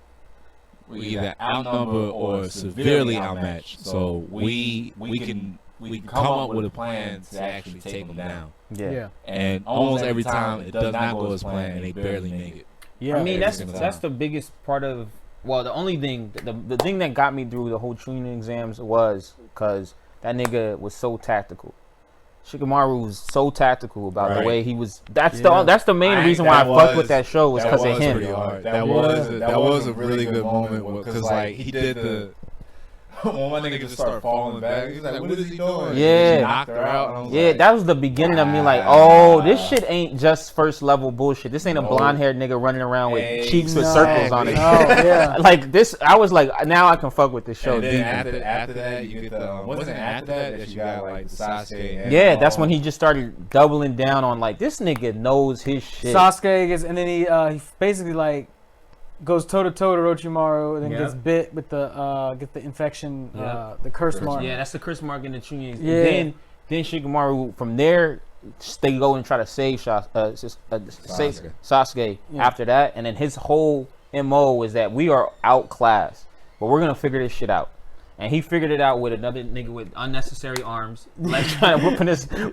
we either outnumber or severely outmatched, so we can come up with a plan to actually take them down. Yeah. And almost every time it does not go as planned, and they barely make it. Yeah. I mean, that's the biggest part of. Well, the only thing, the thing that got me through the whole Chunin exams was because that nigga was so tactical. Shikamaru was so tactical about the way he was. That's the main reason why I fucked with that show was because of him. That was a really good moment because like he did the. When my nigga just started falling back, he's like, "What is he doing?" Yeah, he knocked her out. Yeah, that was the beginning of me like, oh, this shit ain't just first level bullshit. This ain't a blonde haired nigga running around with cheeks with circles on it. Like this, I was like, now I can fuck with this show. And then after that, you get the wasn't after that you got like the Sasuke. Yeah, that's when he just started doubling down on like this nigga knows his shit. Sasuke gets, and then he basically like goes toe to toe to Orochimaru, and then gets bit with the get the infection, the curse mark. Yeah, that's the curse mark in the Chunin. Yeah. Then Shikamaru from there they go and try to save Sasuke after that, and then his whole MO is that we are outclassed, but we're gonna figure this shit out. And he figured it out with another nigga with unnecessary arms, like trying to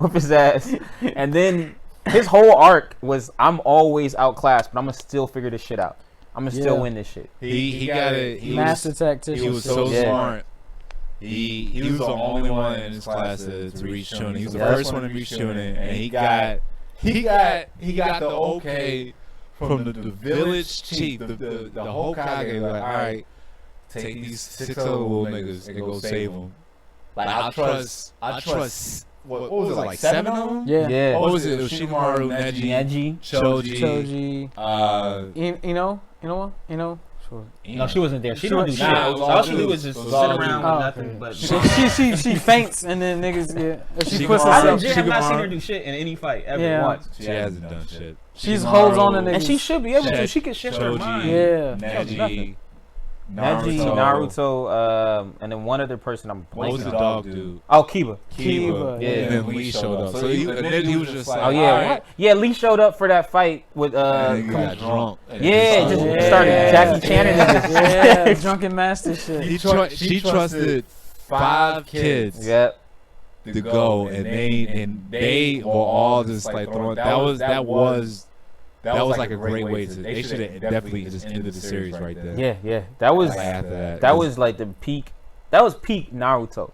whoop his ass. And then his whole arc was, I'm always outclassed, but I'm gonna still figure this shit out. I'm gonna still win this shit. He got it. Master tactician. He was so smart. He was the only one in his class to reach Chunin. He was the first one to reach Chunin, and he got the okay from the village chief, the Hokage. Like, all right, take these 6 other little niggas and go save them. Like, I trust. What was it, like 7 of them? Yeah. What was it? It was Shikamaru, Neji, Choji. No, she wasn't there. She didn't do shit. All she did was just sit around with nothing. But she faints and then niggas she puts I herself. have not seen her do shit in any fight ever once. She hasn't done shit. She holds on to niggas, and she should be able to. She can shift her mind. Yeah. Neji, Naruto, and then one other person I'm blanking on. What was the dog dude? Oh, Kiba. Yeah. And then Lee showed up. So he was just like, oh yeah, yeah. Lee showed up for that fight with he got drunk. Yeah, just started Jackie Channing niggas. Yeah, drunken master shit. She trusted 5 kids. Yep. To go, and they were all just like throwing. That was like a great way to. They should have definitely just ended the series right there. Yeah. That was after that. That was like the peak. That was peak Naruto.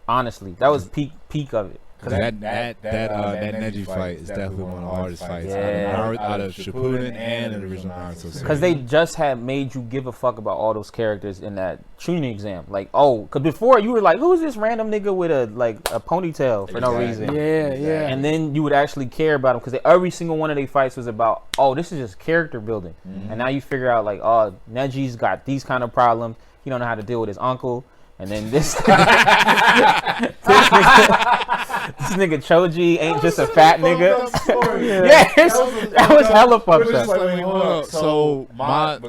Honestly, that was peak of it. Because that Neji fight is definitely one of the hardest fights out of Shippuden and the original Naruto series. Because they just had made you give a fuck about all those characters in that Chunin exam. Like, because before you were like, who's this random nigga with a ponytail for no reason? Yeah. And then you would actually care about them because every single one of their fights was about, oh, this is just character building. And now you figure out like, oh, Neji's got these kind of problems. He don't know how to deal with his uncle. And then this nigga Choji ain't just a fat nigga. That was hella fucked up. So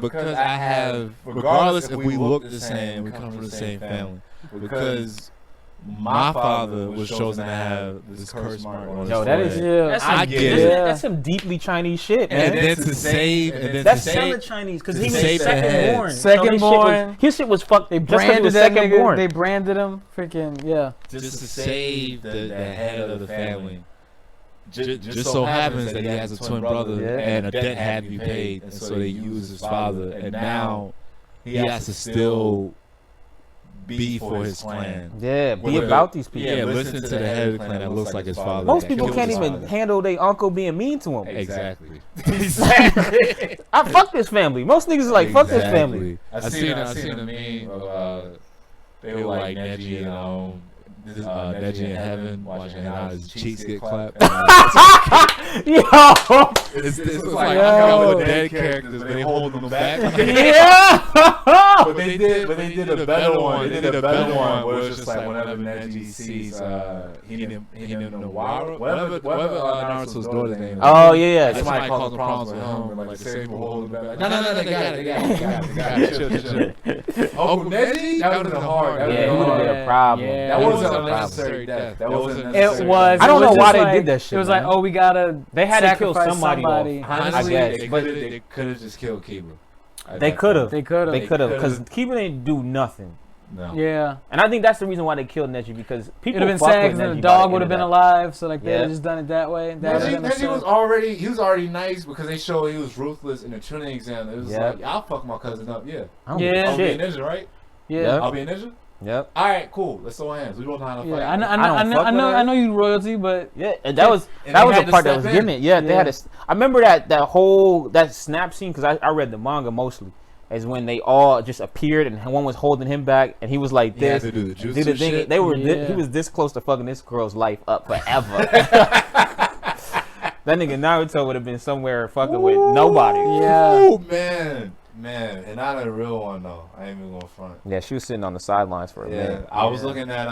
because I have, regardless if we look the same, we come from the same family. Because my father was chosen to have this curse mark on his Yo, that is I get it. That's some deeply Chinese shit, man. And then to save, and then that's to save, hella Chinese because he was save the head. second born. Second born. His shit was fucked. They Just 'cause he branded was that second nigga. born. They branded him. Freaking yeah. just to save the head of the family. Just so happens that he has a twin brother and a debt had to be paid, and so they use his father, and now he has to still be for his clan. Yeah, be about these people. Yeah, listen to the head of the clan that looks like his father. Most people can't even handle their uncle being mean to him. Exactly. I fuck this family. Most niggas is like, fuck this family. I seen a meme of they were like Neji and Neji in heaven watching how his cheeks get clapped. Yo, it's like a couple of dead characters, but they holding them back. But they did a better one. They did a better one where it's just like whenever Neji sees Hinawara, whatever Naruto's daughter's name is. Oh yeah, Somebody calls him problems with him, and like the same people holding him back. No, they got it. Chill. Uncle Neji, that would have been hard. Yeah, it would have been a problem. That wasn't a necessary death. That wasn't It was. I don't know why like, they did that shit. It was man. like, oh, we gotta. They had to kill sacrifice somebody. Honestly, I guess, they could have just killed Kiba. They could have. They could have. Because Kiba didn't do nothing. No. Yeah. And I think that's the reason why they killed Neji, because people It'd have been fuck sad with because Neji the by dog the would have end been of alive, so like they Yeah. would just done it that way. Neji was already nice because they showed he was ruthless in the tuning exam. It was like, I'll fuck my cousin up, that. I'll be a ninja, right? Yeah. I'll be a ninja? Yep. All right, cool. Let's throw hands. We both know how to fight. Yeah, I know you royalty, but yeah, and that was a part that was given it. Yeah, they had a. I remember that snap scene because I read the manga mostly. Is when they all just appeared and one was holding him back and he was like this. He had to do the jutsu do the thing. shit. They were. He was this close to fucking this girl's life up forever. That nigga Naruto would have been somewhere fucking with nobody. Yeah. Oh man, and not a real one though. I ain't even gonna front. Yeah, she was sitting on the sidelines for a minute. I was looking at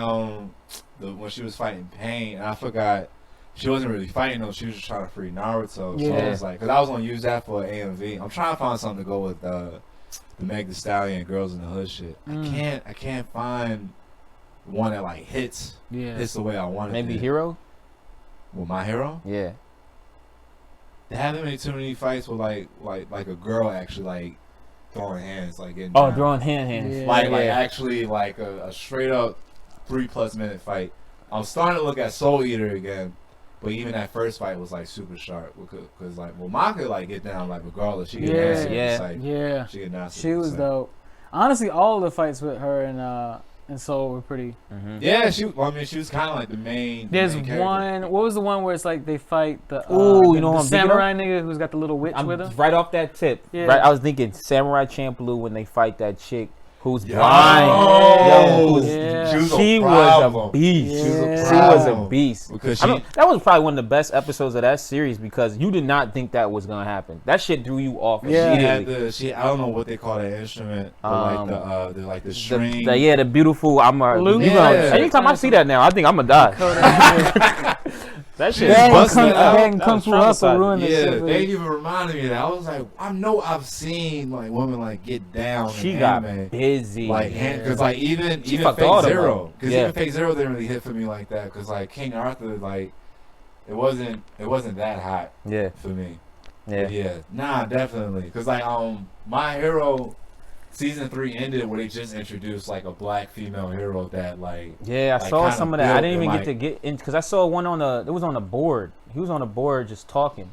when she was fighting Pain, and I forgot she wasn't really fighting though. She was just trying to free Naruto. So I was like, because I was gonna use that for AMV. I'm trying to find something to go with the Meg Thee Stallion Girls in the Hood shit. I can't find one that like hits the way I want it. Maybe Hero. With My Hero. Yeah. They haven't made too many fights with like a girl actually like throwing hands like getting throwing hands. Yeah. like actually like a straight up 3+ minute fight. I'm starting to look at Soul Eater again, but even that first fight was like super sharp because like Ma could like get down like regardless. She get nasty. She get nasty. She was dope. Honestly, all of the fights with her and Soul were pretty. Mm-hmm. Yeah, she was kind of like the main. There's the main character. one. What was the one where it's like they fight the the samurai nigga who's got the little witch with him? Right off that tip. Yeah. Right, I was thinking Samurai Champloo when they fight that chick who's blind. She was a beast. She was a beast. Because that was probably one of the best episodes of that series because you did not think that was gonna happen. That shit threw you off. Yeah. She I don't know what they call that instrument. But like the string. The beautiful. Lute. Anytime I see that now, I think I'm gonna die. That shit Kung Fu Hustle ruined this shit. They even reminded me of that. I was like, I know I've seen like women like get down. She in got anime. busy. Like, because like even Fate Zero, because even Fate Zero didn't really hit for me like that. Because like King Arthur, like it wasn't that hot. For me. Nah, definitely. Because like My Hero. Season 3 ended where they just introduced like a black female hero that like I saw some of that. I didn't even get to get in because I saw one it was on the board. He was on the board just talking,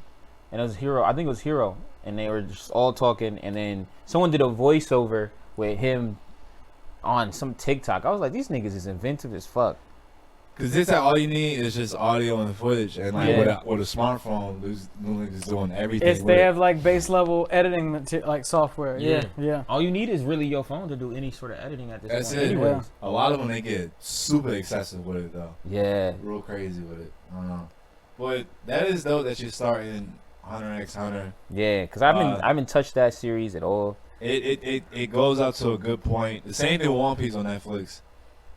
and it was Hero. I think it was Hero, and they were just all talking, and then someone did a voiceover with him on some TikTok. I was like, these niggas is inventive as fuck. Because this all you need is just audio and footage, and like with a smartphone, these niggas doing everything. They have like base level editing like software. Yeah. All you need is really your phone to do any sort of editing at this That's point. it. Anyways. A lot of them they get super excessive with it though. Yeah. Real crazy with it. I don't know. But that is dope that you're starting Hunter x Hunter. Yeah, because I haven't touched that series at all. It goes up to a good point. The same thing with One Piece on Netflix.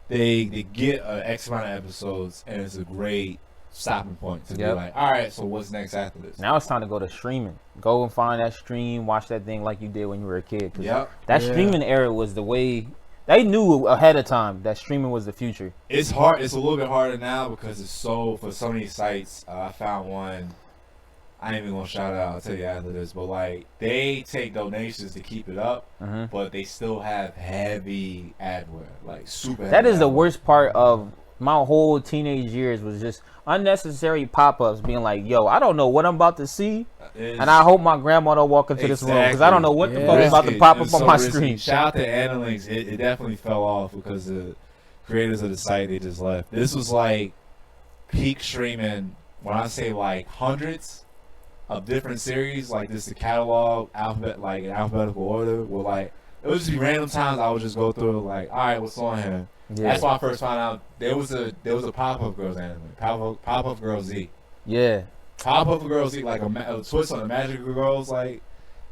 They get an X amount of episodes, and it's a great stopping point to be like, all right, so what's next after this? Now it's time to go to streaming. Go and find that stream, watch that thing like you did when you were a kid. That streaming era was the way. They knew ahead of time that streaming was the future. It's hard. It's a little bit harder now because it's for so many sites. I found one. I ain't even gonna shout it out. I'll tell you after this. But like, they take donations to keep it up, but they still have heavy adware, like super. That is the adware. worst part of my whole teenage years was just unnecessary pop-ups being like, yo, I don't know what I'm about to see, and I hope my grandma don't walk into this room because I don't know what the fuck is about to pop up on my screen. Shout out to Analinks. It definitely fell off because the creators of the site, they just left. This was like peak streaming. When I say like hundreds of different series, like this, the catalog like in alphabetical order, were like, it would just be random times I would just go through it, like, all right, what's on here? Yeah. That's why I first found out there was a Pop-Up Girls anime, Pop-Up Girl Z. Yeah, Pop-Up Girl Z, like a twist on the Magical Girls like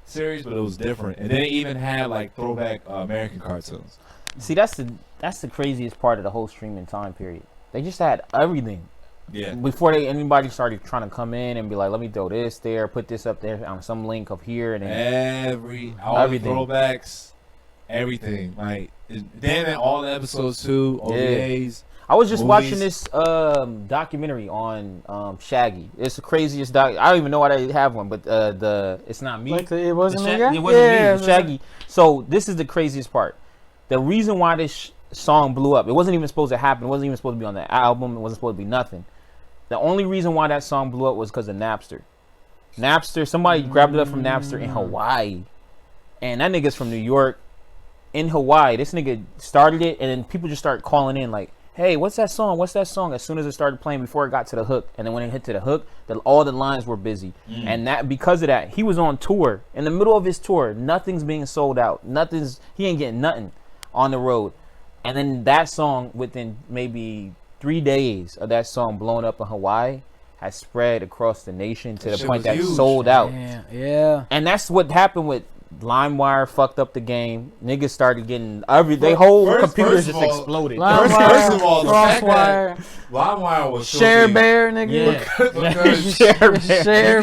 series, but it was different. And then it even had like throwback American cartoons. See, that's the craziest part of the whole streaming time period. They just had everything. Yeah. Before anybody started trying to come in and be like, let me throw this there, put this up there on some link up here, and then everything, throwbacks, everything. Like then all the episodes too, OVAs. I was just watching this documentary on Shaggy. It's the craziest I don't even know why they have one, but It's Not Me. Like it wasn't me. It wasn't me. Shaggy. So this is the craziest part. The reason why this song blew up, it wasn't even supposed to happen. It wasn't even supposed to be on the album. It wasn't supposed to be nothing. The only reason why that song blew up was because of Napster. Somebody grabbed it up from Napster in Hawaii. And that nigga's from New York. In Hawaii, this nigga started it, and then people just started calling in like, hey, what's that song? What's that song? As soon as it started playing, before it got to the hook. And then when it hit to the hook, all the lines were busy. And that because of that, he was on tour. In the middle of his tour, nothing's being sold out. He ain't getting nothing on the road. And then that song, within maybe 3 days of that song blowing up in Hawaii, has spread across the nation to the point that it sold out. Yeah. And that's what happened with LimeWire. Fucked up the game. Niggas started getting their whole computers just exploded. First of all, the fact that LimeWire was so Share big. Bear, nigga. Yeah. Because Share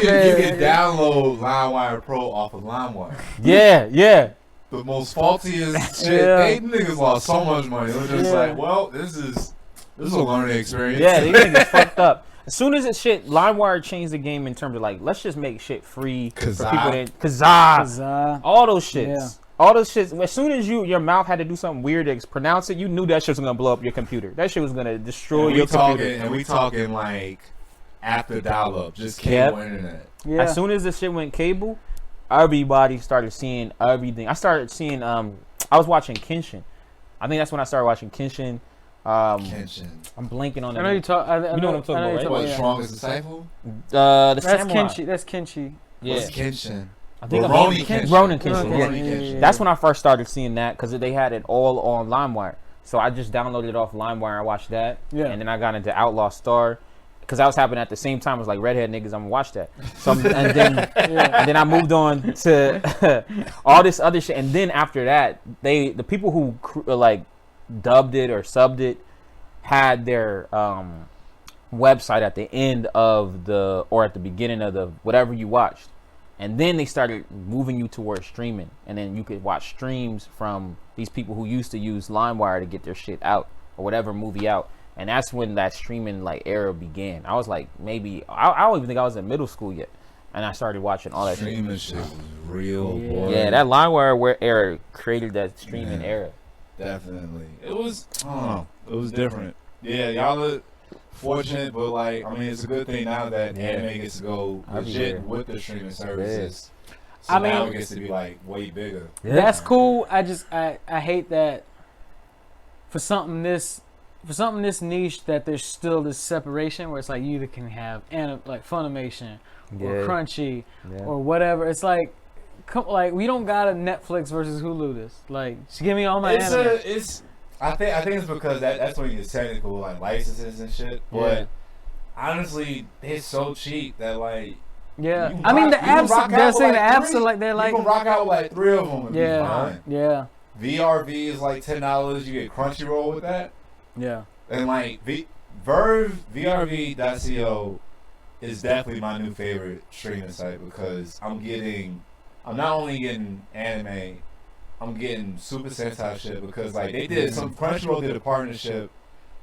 Bear. You can download LimeWire Pro off of LimeWire. Yeah. The most faultiest shit. They niggas lost so much money. It was just like, well, this is a learning experience. Yeah, these niggas fucked up. As soon as LimeWire changed the game in terms of like, let's just make shit free for people Kazaa. All those shits. Yeah. All those shits. As soon as your mouth had to do something weird to pronounce it, you knew that shit was gonna blow up your computer. That shit was gonna destroy your computer. And we talking like after dial-up, just cable internet. Yeah. As soon as the shit went cable, everybody started seeing everything. I started seeing. I was watching Kenshin. I think that's when I started watching Kenshin. Kenshin. I'm blanking on that. I know you talk. You know what I'm talking about, right? What, Strongest Disciple? That's Kenshi. That's Kenshi. Yeah. What's Kenshin? I think Ronin Kenshin. Ronin Kenshin. Yeah. That's when I first started seeing that because they had it all on LimeWire. So I just downloaded it off LimeWire and watched that. Yeah. And then I got into Outlaw Star. Because that was happening at the same time. I was like, redhead niggas, I'm gonna watch that. So and then I moved on to all this other shit. And then after that, the people who like dubbed it or subbed it had their website at the end of or at the beginning of the whatever you watched. And then they started moving you towards streaming. And then you could watch streams from these people who used to use LimeWire to get their shit out or whatever movie out. And that's when that streaming like era began. I was like, maybe I don't even think I was in middle school yet, and I started watching all that streaming shit was real. Boy. Yeah, that LimeWire era created that streaming era. Definitely, it was. I don't know, it was different. Yeah, y'all are fortunate, but like, I mean, it's a good thing now that anime gets to go legit with the streaming services. So now it gets to be like way bigger. Yeah. That's cool. I hate that for something this niche that there's still this separation where it's like you either can have like Funimation or Crunchy or whatever. It's like, we don't got a Netflix versus Hulu. This like, just give me all my anime. I think it's because that's when you get technical like licenses and shit. But honestly, they're so cheap that like. Yeah, I mean the apps. They're saying the apps are like they're like. You can rock out with like 3 of them. And be fine. Yeah. VRV is like $10. You get Crunchyroll with that. Yeah. And like VRV.co is definitely my new favorite streaming site because I'm not only getting anime, I'm getting Super Sentai shit because like they did some Crunchyroll did a partnership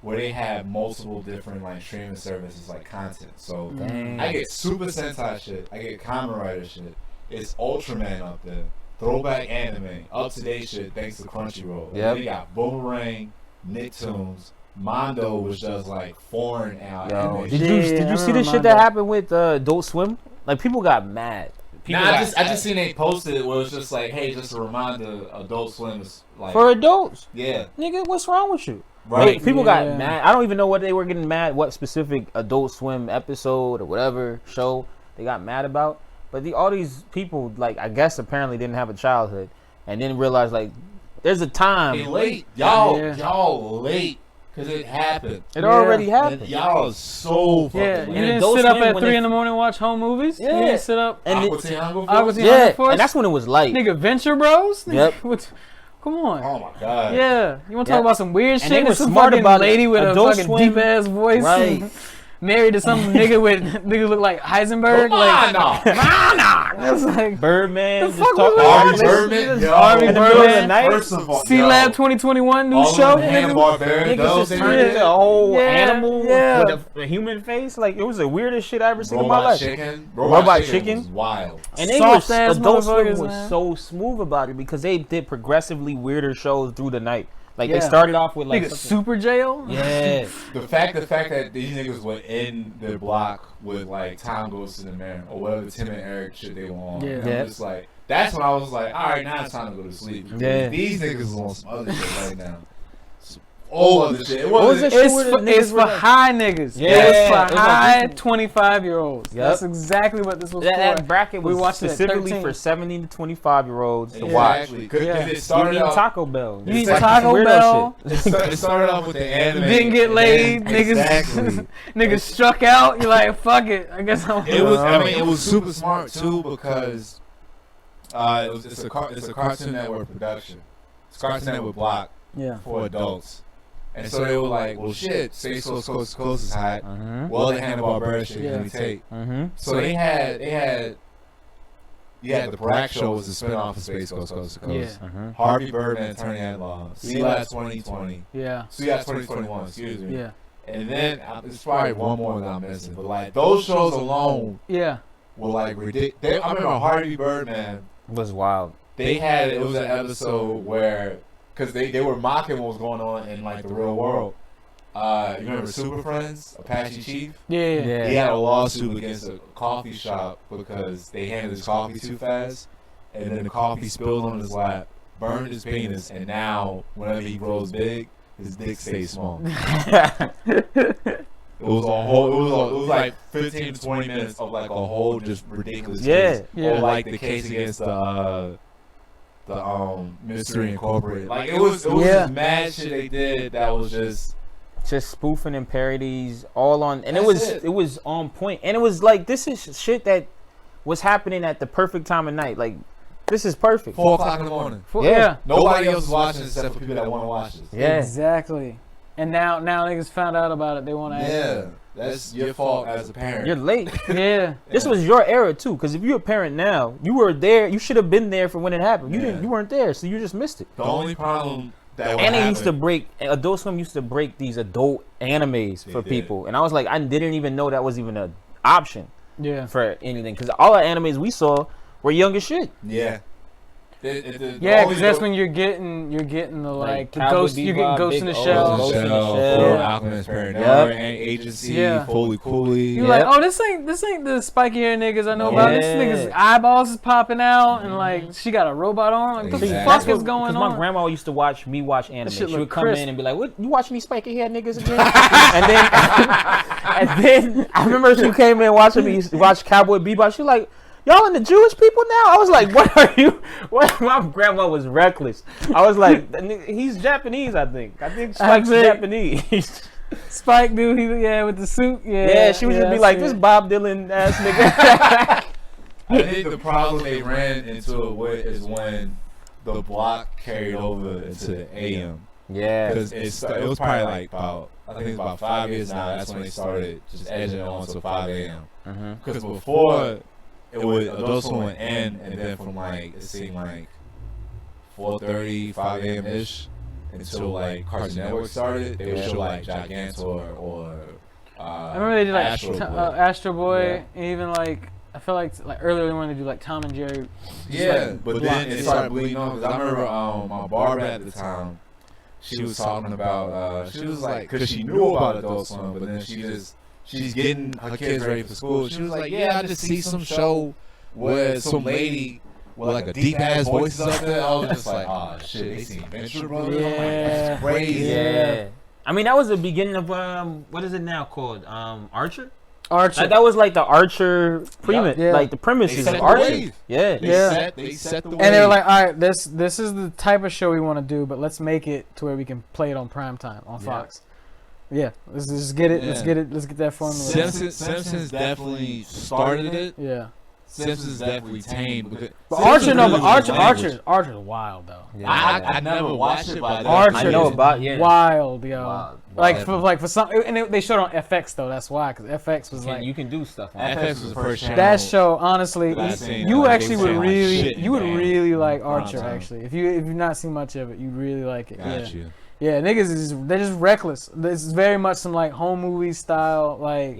where they had multiple different like streaming services like content. So I get Super Sentai shit, I get Kamen Rider shit. It's Ultraman up there, throwback anime, up to date shit thanks to Crunchyroll. Yep. They got Boomerang, Nicktoons. Mondo was just like foreign anime. Did you see the shit that happened with Adult Swim? Like people got mad. I just seen they posted it where it's just like, hey, just a reminder, Adult Swim is like for adults. Yeah, nigga, what's wrong with you? Right. Like, people got mad. I don't even know what they were getting mad. What specific Adult Swim episode or whatever show they got mad about? But all these people, like, I guess apparently didn't have a childhood and didn't realize like there's a time. Hey, late, y'all late. Cause it happened. It already happened. And y'all are so fucking late. You didn't sit up at 3 in the morning and watch home movies? Yeah. You didn't sit up and and that's when it was light. Nigga, Venture Bros? Yep. Come on. Oh my god. Yeah. You wanna talk about some weird shit? They were some smart fucking about lady with a fucking Swim. deep ass voice. Right. Married to some nigga look like Heisenberg. That's like Birdman. The fuck Army Birdman. Army Birdman. First of all, C-Lab 2021 new show. Niggas just turned a whole animal with a human face. Like it was the weirdest shit I ever seen in my life. Robot Chicken was wild. And Adult Swim was so smooth about it because they did progressively weirder shows through the night. Like they started off with like Super Jail. Yeah. the fact that these niggas were in their block with like Time Goes to the Man or whatever Tim and Eric shit they were on. Yeah. I'm just like that's when I was like, all right, now it's time to go to sleep. Yeah. These niggas are on some other shit right now. Other shit. It's for high niggas. Yeah. It's for high 25-year-olds. Yep. That's exactly what this was for. That bracket was specifically for 17 to 25-year-olds to watch. It started off Taco Bell. You eat Taco Bell. It started off with the anime. Didn't get laid. Niggas struck out. You're like, fuck it. I guess I'm. It was super smart too because it's a Cartoon Network production. It's Cartoon Network block for adults. And so they were like, well, shit, Space Coast Coast to Coast is hot. Well, the Hanna-Barbera shit can we take? So they had the Brack Show was a spinoff of Space Coast Coast to Coast. Harvey Birdman, Attorney at Law. C-Lab 2020. Yeah. C-Lab 2021, excuse me. Yeah. And then, there's probably one more that I'm missing. But, like, those shows alone were, like, ridiculous. I remember Harvey Birdman. Was wild. It was an episode where... Because they were mocking what was going on in like the real world. You remember Super Friends, Apache Chief? Yeah. He had a lawsuit against a coffee shop because they handed his coffee too fast, and then the coffee spilled on his lap, burned his penis, and now whenever he grows big, his dick stays small. It was like 15 to 20 minutes of like a whole just ridiculous case. Or like the case against the Mystery Incorporated. Like it was just mad shit they did that was just spoofing and parodies all on, and it was on point, and it was like this is shit that was happening at the perfect time of night. Like this is perfect. 4 o'clock in the morning. Nobody else is watching except for people that want to watch this. Yeah, exactly. And now niggas found out about it. They want to. Yeah. That's your fault as a parent. You're late. This was your era too, because if you're a parent now, you were there. You should have been there for when it happened. You weren't there, so you just missed it. The only problem that Adult Swim used to break these adult animes for people, and I was like, I didn't even know that was even an option. For anything, because all the animes we saw were young as shit. Yeah. Because that's when you're getting the like the Ghost. You're getting Ghost in the Shell. Alchemist, Paranormal, Agency, Fully Cooley. You're like, oh, this ain't the spiky hair niggas I know about. This nigga's eyeballs is popping out, and like she got a robot arm. Like, what the fuck is going on? My grandma used to watch me watch anime. She would come in and be like, "What, you watching these spiky hair niggas again?" and then I remember she came in watching me watch Cowboy Bebop. She like, y'all into Jewish people now? I was like, what are you? What? My grandma was reckless. I was like, he's Japanese, I think. I think Spike's Japanese. Spike, dude, with the suit. She would just be like, this Bob Dylan ass nigga. I think the problem they ran into it with is when the block carried over into the AM. Yeah. Because it was probably like I think it's about 5 years now. That's when they started just edging it on to 5 AM. Because before... It was Adult Swim would end, and then from like it seemed like 4:30, 5 a.m. ish until like Cartoon Network started. They would show like Gigantor or I remember they did like Astro Boy, and even like I feel like earlier they wanted to do like Tom and Jerry. Yeah, but then it started bleeding on because I remember my barber at the time. She was talking about she was like, because she knew about Adult Swim, but then she's getting her kids ready for school. She was like, yeah, I just see some show where some lady with like a deep ass voice up there. I was just like, oh shit, they seen Venture Brothers. Yeah. I'm like, that's crazy. Yeah. I mean, that was the beginning of what is it now called? Archer. Archer. That was like the Archer premise. Yeah. Like the premise is set the Archer. wave. Yeah. They set the wave. And they were like, all right, this is the type of show we want to do, but let's make it to where we can play it on primetime on Fox. Yeah, let's just get it. Yeah. Let's get that formula. Simpsons definitely started it. Yeah. Simpsons definitely tamed. But Archer's wild though. Yeah. I never watched it, but Archer I know is about wild, yo. Wild. Like for some, and they showed on FX though. That's why, because FX was like you can do stuff. On FX was the first channel. that show. Honestly, you actually would really, you would man. really like Archer. Actually, if you've not seen much of it, you'd really like it. Got you. Yeah, niggas they're just reckless. It's very much some like home movie style, like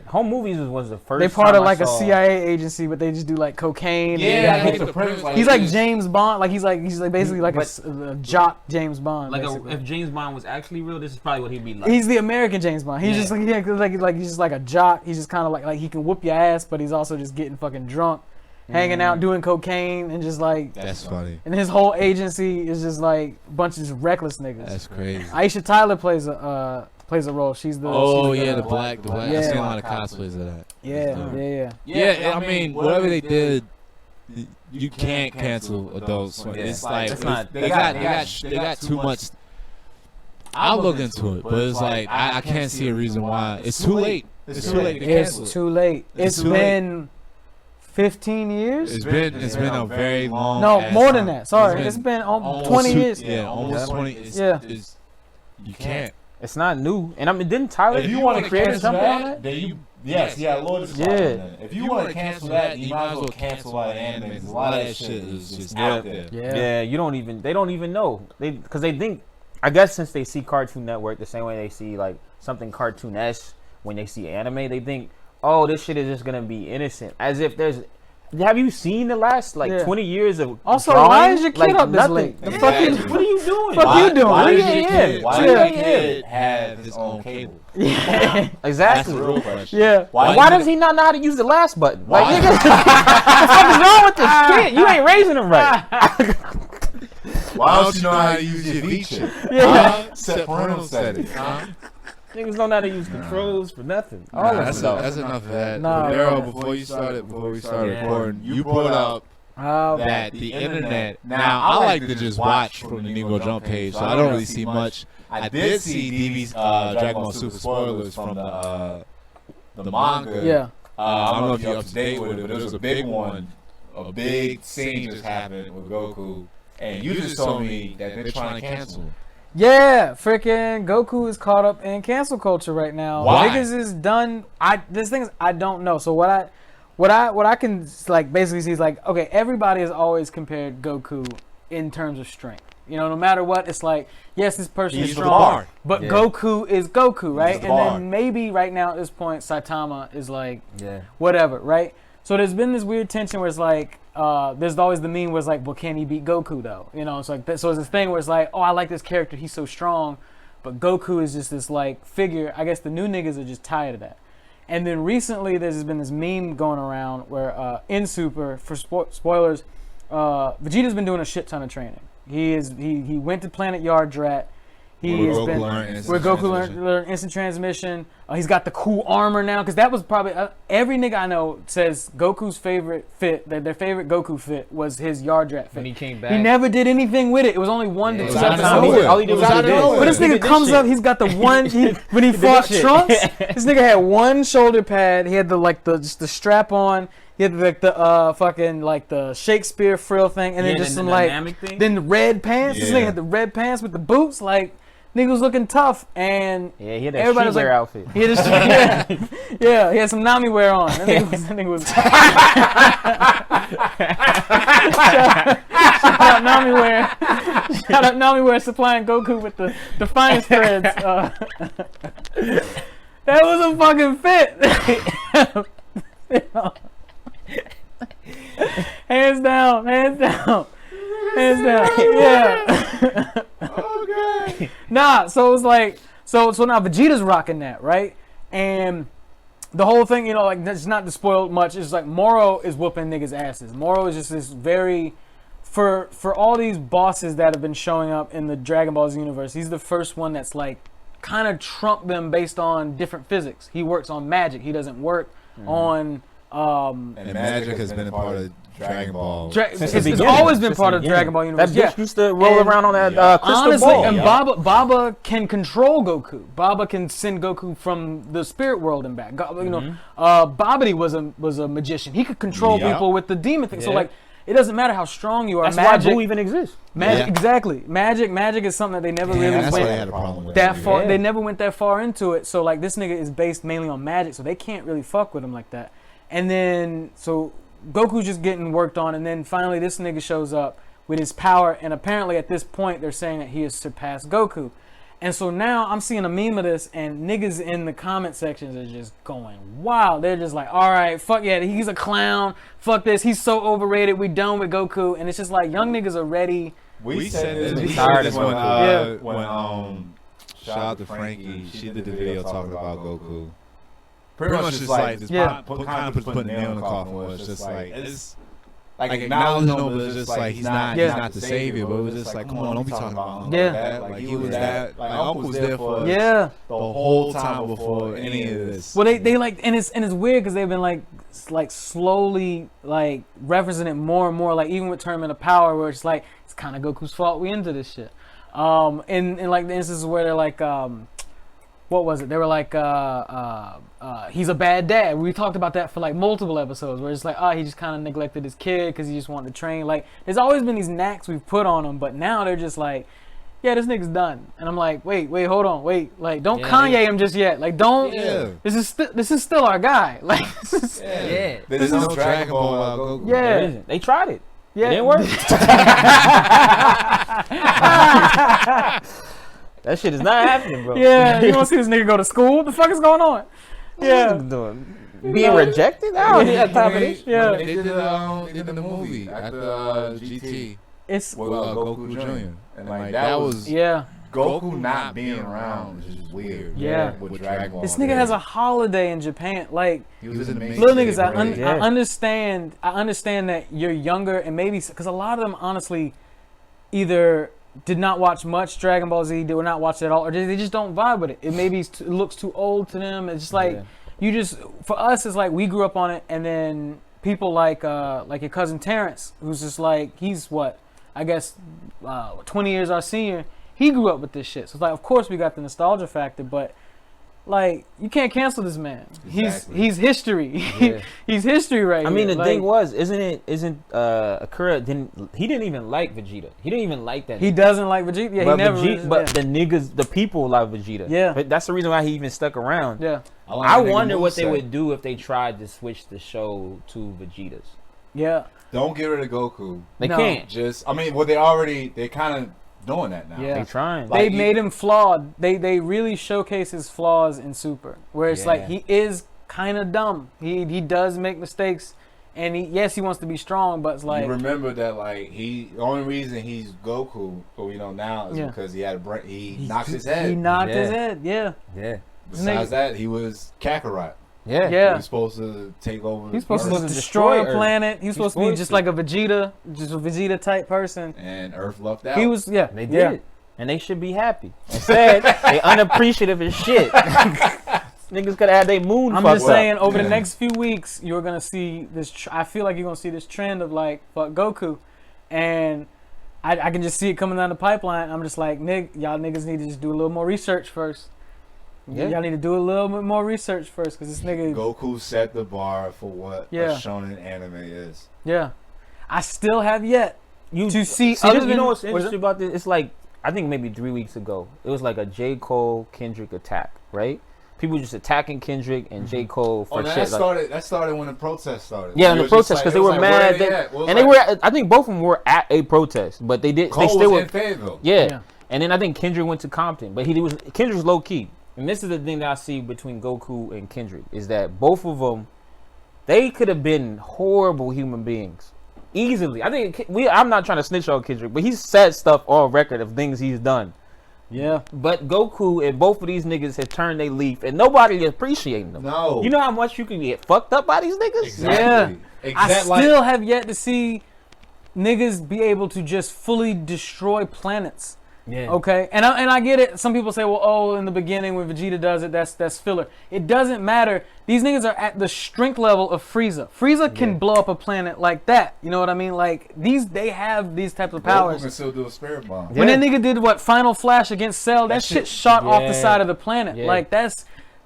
Home Movies was the first. They part of time like I a saw- CIA agency, but they just do like cocaine. Yeah, I get the premise. He's like James Bond. Like he's like basically like a jock James Bond. Like basically. if James Bond was actually real, this is probably what he'd be like. He's the American James Bond. He's just like he's just like a jock. He's just kind of like he can whoop your ass, but he's also just getting fucking drunk, hanging out, doing cocaine, and just like That's funny. And his whole agency is just like a bunch of just reckless niggas. That's crazy. Aisha Tyler plays a role. She's the the black. Yeah. I've seen a lot of cosplays of that. Yeah. I mean, whatever they did, you can't cancel Adult Swim. It's like they got too much. I'll look into it, but it's like I can't see a reason why. It's too late. It's too late to cancel. It's too late. It's been 15 years. It's been a very long. No, more than time. that. Sorry, it's been 20 years. Yeah, almost 20. You can't. It's not new, and I mean, didn't Tyler? If you want to create cancel something on that, it? then Lord. If you want to cancel that, you might as well cancel a lot of anime. A lot of that shit is just out there. Yeah, they don't even know. Because they think, I guess since they see Cartoon Network the same way they see like something cartoon-esque when they see anime, they think, oh, this shit is just gonna be innocent. As if there's. Have you seen the last 20 years of also drawing? why is your kid up this late? The fuck is, what are you doing? Why does your kid have his own cable? Yeah. Exactly. That's the real question. Yeah. Why does he not know how to use the last button? Like, nigga, what the fuck is wrong with this kid? You ain't raising him right. Why don't you know how to use your feature? Set parental settings. Niggas don't know how to use controls for nothing. That's enough of that. Daryl, before we started recording, you brought up that the internet. Now I like to just watch from the Negro Jump page, so I don't really see much. I did see DV's Dragon Ball Super spoilers from the manga. Yeah. I don't know if you're up to date with it, but there was a big one. A big scene just happened with Goku, and you just told me that they're trying to cancel him. Yeah, freaking Goku is caught up in cancel culture right now. Why? Niggas is done. This thing is I don't know. So what I can like basically see is like, okay, everybody has always compared Goku in terms of strength. You know, no matter what, it's like, yes, this person is strong, but Goku is Goku, right? And then maybe right now at this point, Saitama is like, whatever, right? So there's been this weird tension where it's like, there's always the meme where it's like, well, can he beat Goku though? You know, it's like so it's this thing where it's like, oh, I like this character, he's so strong, but Goku is just this like figure. I guess the new niggas are just tired of that. And then recently, there's been this meme going around where in Super, for spoilers, Vegeta's been doing a shit ton of training. He went to Planet Yardrat. Where Goku learned instant transmission. He's got the cool armor now, because that was probably every nigga I know says Goku's favorite fit, their favorite Goku fit was his Yardrat fit. When he came back, he never did anything with it. It was only 1 to 2 episodes. All he did was out of nowhere. But this nigga comes up, he's got the one when he fought Trunks. This nigga had one shoulder pad. He had just the strap on. He had the fucking like the Shakespeare frill thing, and then just some like then the red pants. This nigga had the red pants with the boots, like. Nigga was looking tough, and he had that streetwear outfit. He had he had some Nami wear on. That nigga was Shout out Namiware. Shout out Namiware supplying Goku with the finest threads. That was a fucking fit. Hands down. Yeah. Okay. Nah, so it's like, so now Vegeta's rocking that, right? And the whole thing, you know, like, it's not to spoil much. It's like Moro is whooping niggas' asses. Moro is just this very, for all these bosses that have been showing up in the Dragon Ball Z universe, he's the first one that's like kind of trumped them based on different physics. He works on magic. He doesn't work on. And magic has been a part of Dragon Ball. It's always been part of Dragon Ball universe. That bitch used to roll around on that crystal honestly, ball. And Baba can control Goku. Baba can send Goku from the spirit world and back. You know, Babidi was a magician. He could control people with the demon thing. So like, it doesn't matter how strong you are. That's magic, why Buu even exists. Magic, exactly. Magic is something that they never really that's why they went had a problem with that far. They never went that far into it. So like, this nigga is based mainly on magic, so they can't really fuck with him like that. And then, so Goku's just getting worked on, and then finally this nigga shows up with his power, and apparently at this point they're saying that he has surpassed Goku. And so now I'm seeing a meme of this, and niggas in the comment sections are just going wild. They're just like, all right, fuck yeah, he's a clown. Fuck this, he's so overrated. We done with Goku. And it's just like, young niggas are ready. We said this. We tired this of when shout out to Frankie. She did the video talking about Goku. Pretty much just like this kind of putting the nail in the coffin. Was just like it's like acknowledging him, but it's just like he's not the savior. But it was just like, come on, don't be talking about Uncle like that. Like he was that. Like Uncle was there for us the whole time before any of this. Well, they like, and it's weird because they've been like slowly like referencing it more and more. Like even with Tournament of Power, where it's like it's kind of Goku's fault we into this shit. And like the instances where they're like what was it? They were like, he's a bad dad. We talked about that for like multiple episodes where it's like, he just kind of neglected his kid because he just wanted to train. Like, there's always been these knacks we've put on him, but now they're just like, yeah, this nigga's done. And I'm like, wait, hold on, like, don't Kanye him just yet. Like, don't. Yeah. This is still our guy. Like, this is. Yeah. There's no Dragon Ball Goku. Yeah. They tried it. Yeah. It didn't work. That shit is not happening, bro. Yeah, you want to see this nigga go to school? What the fuck is going on? Yeah. Being rejected? I don't need that time for this. Yeah. They did the movie at the GT. It's with Goku Jr. And like that was Goku not being around is just weird. Yeah. With Dragon Ball. This nigga has a holiday in Japan. Like, he was in the little niggas, I understand that you're younger and maybe because a lot of them honestly either did not watch much Dragon Ball Z, did not watch it at all, or they just don't vibe with it. It maybe it looks too old to them. It's just like for us, it's like we grew up on it, and then people like your cousin Terrence, who's just like, he's what, I guess 20 years our senior. He grew up with this shit, so it's like, of course we got the nostalgia factor, but like, you can't cancel this man. Exactly. He's history. Yeah. He's history right here. I mean, the thing was, Akira didn't even like Vegeta. He didn't even like that. He doesn't like Vegeta. Yeah, but he never. The people love Vegeta. Yeah, but that's the reason why he even stuck around. Yeah, I wonder what they would do if they tried to switch the show to Vegeta's. Yeah, don't get rid of Goku. They can't. They kind of doing that now. Yeah. They trying. They made him flawed. They really showcase his flaws in Super, where it's like he is kind of dumb. He does make mistakes, and he wants to be strong, but it's like, you remember that like the only reason he's Goku, what we know now, is because he had a brain. He knocked his head. He knocked his head. Yeah. Yeah. Besides that, he was Kakarot. Yeah. He was supposed to take over. He's supposed to destroy a planet. He's supposed to be just like a Vegeta, just a Vegeta type person. And Earth lucked out. He was, They did. And they should be happy. Instead, they unappreciative as shit. Niggas could have had their moon. I'm just saying, over the next few weeks, you're gonna see this. I feel like you're gonna see this trend of like, fuck Goku, and I can just see it coming down the pipeline. I'm just like, y'all niggas need to just do a little more research first. Yeah. Y'all need to do a little bit more research first, because this nigga Goku set the bar for what a shonen anime is. Yeah, I still have yet to see. You know what's interesting about this? It's like, I think maybe 3 weeks ago, it was like a J. Cole Kendrick attack, right? people just attacking Kendrick and J. Cole for shit. That started when the protest started. Yeah, the protest because they were mad. They were. I think both of them were at a protest, but they did. Cole they still was were in Fayetteville. Yeah, and then I think Kendrick went to Compton, but Kendrick's low key. And this is the thing that I see between Goku and Kendrick is that both of them, they could have been horrible human beings. Easily. I think I'm not trying to snitch on Kendrick, but he's said stuff on record of things he's done. Yeah. But Goku and both of these niggas have turned their leaf and nobody appreciating them. No. You know how much you can get fucked up by these niggas? Exactly. Yeah. I still have yet to see niggas be able to just fully destroy planets. Yeah. Okay, and I get it. Some people say, well, oh, in the beginning when Vegeta does it, that's filler. It doesn't matter. These niggas are at the strength level of Frieza. Frieza can blow up a planet like that. You know what I mean? Like they have these types of powers. Goku can still do a spirit bomb. When that nigga did what Final Flash against Cell, that shit shot off the side of the planet. Yeah. Like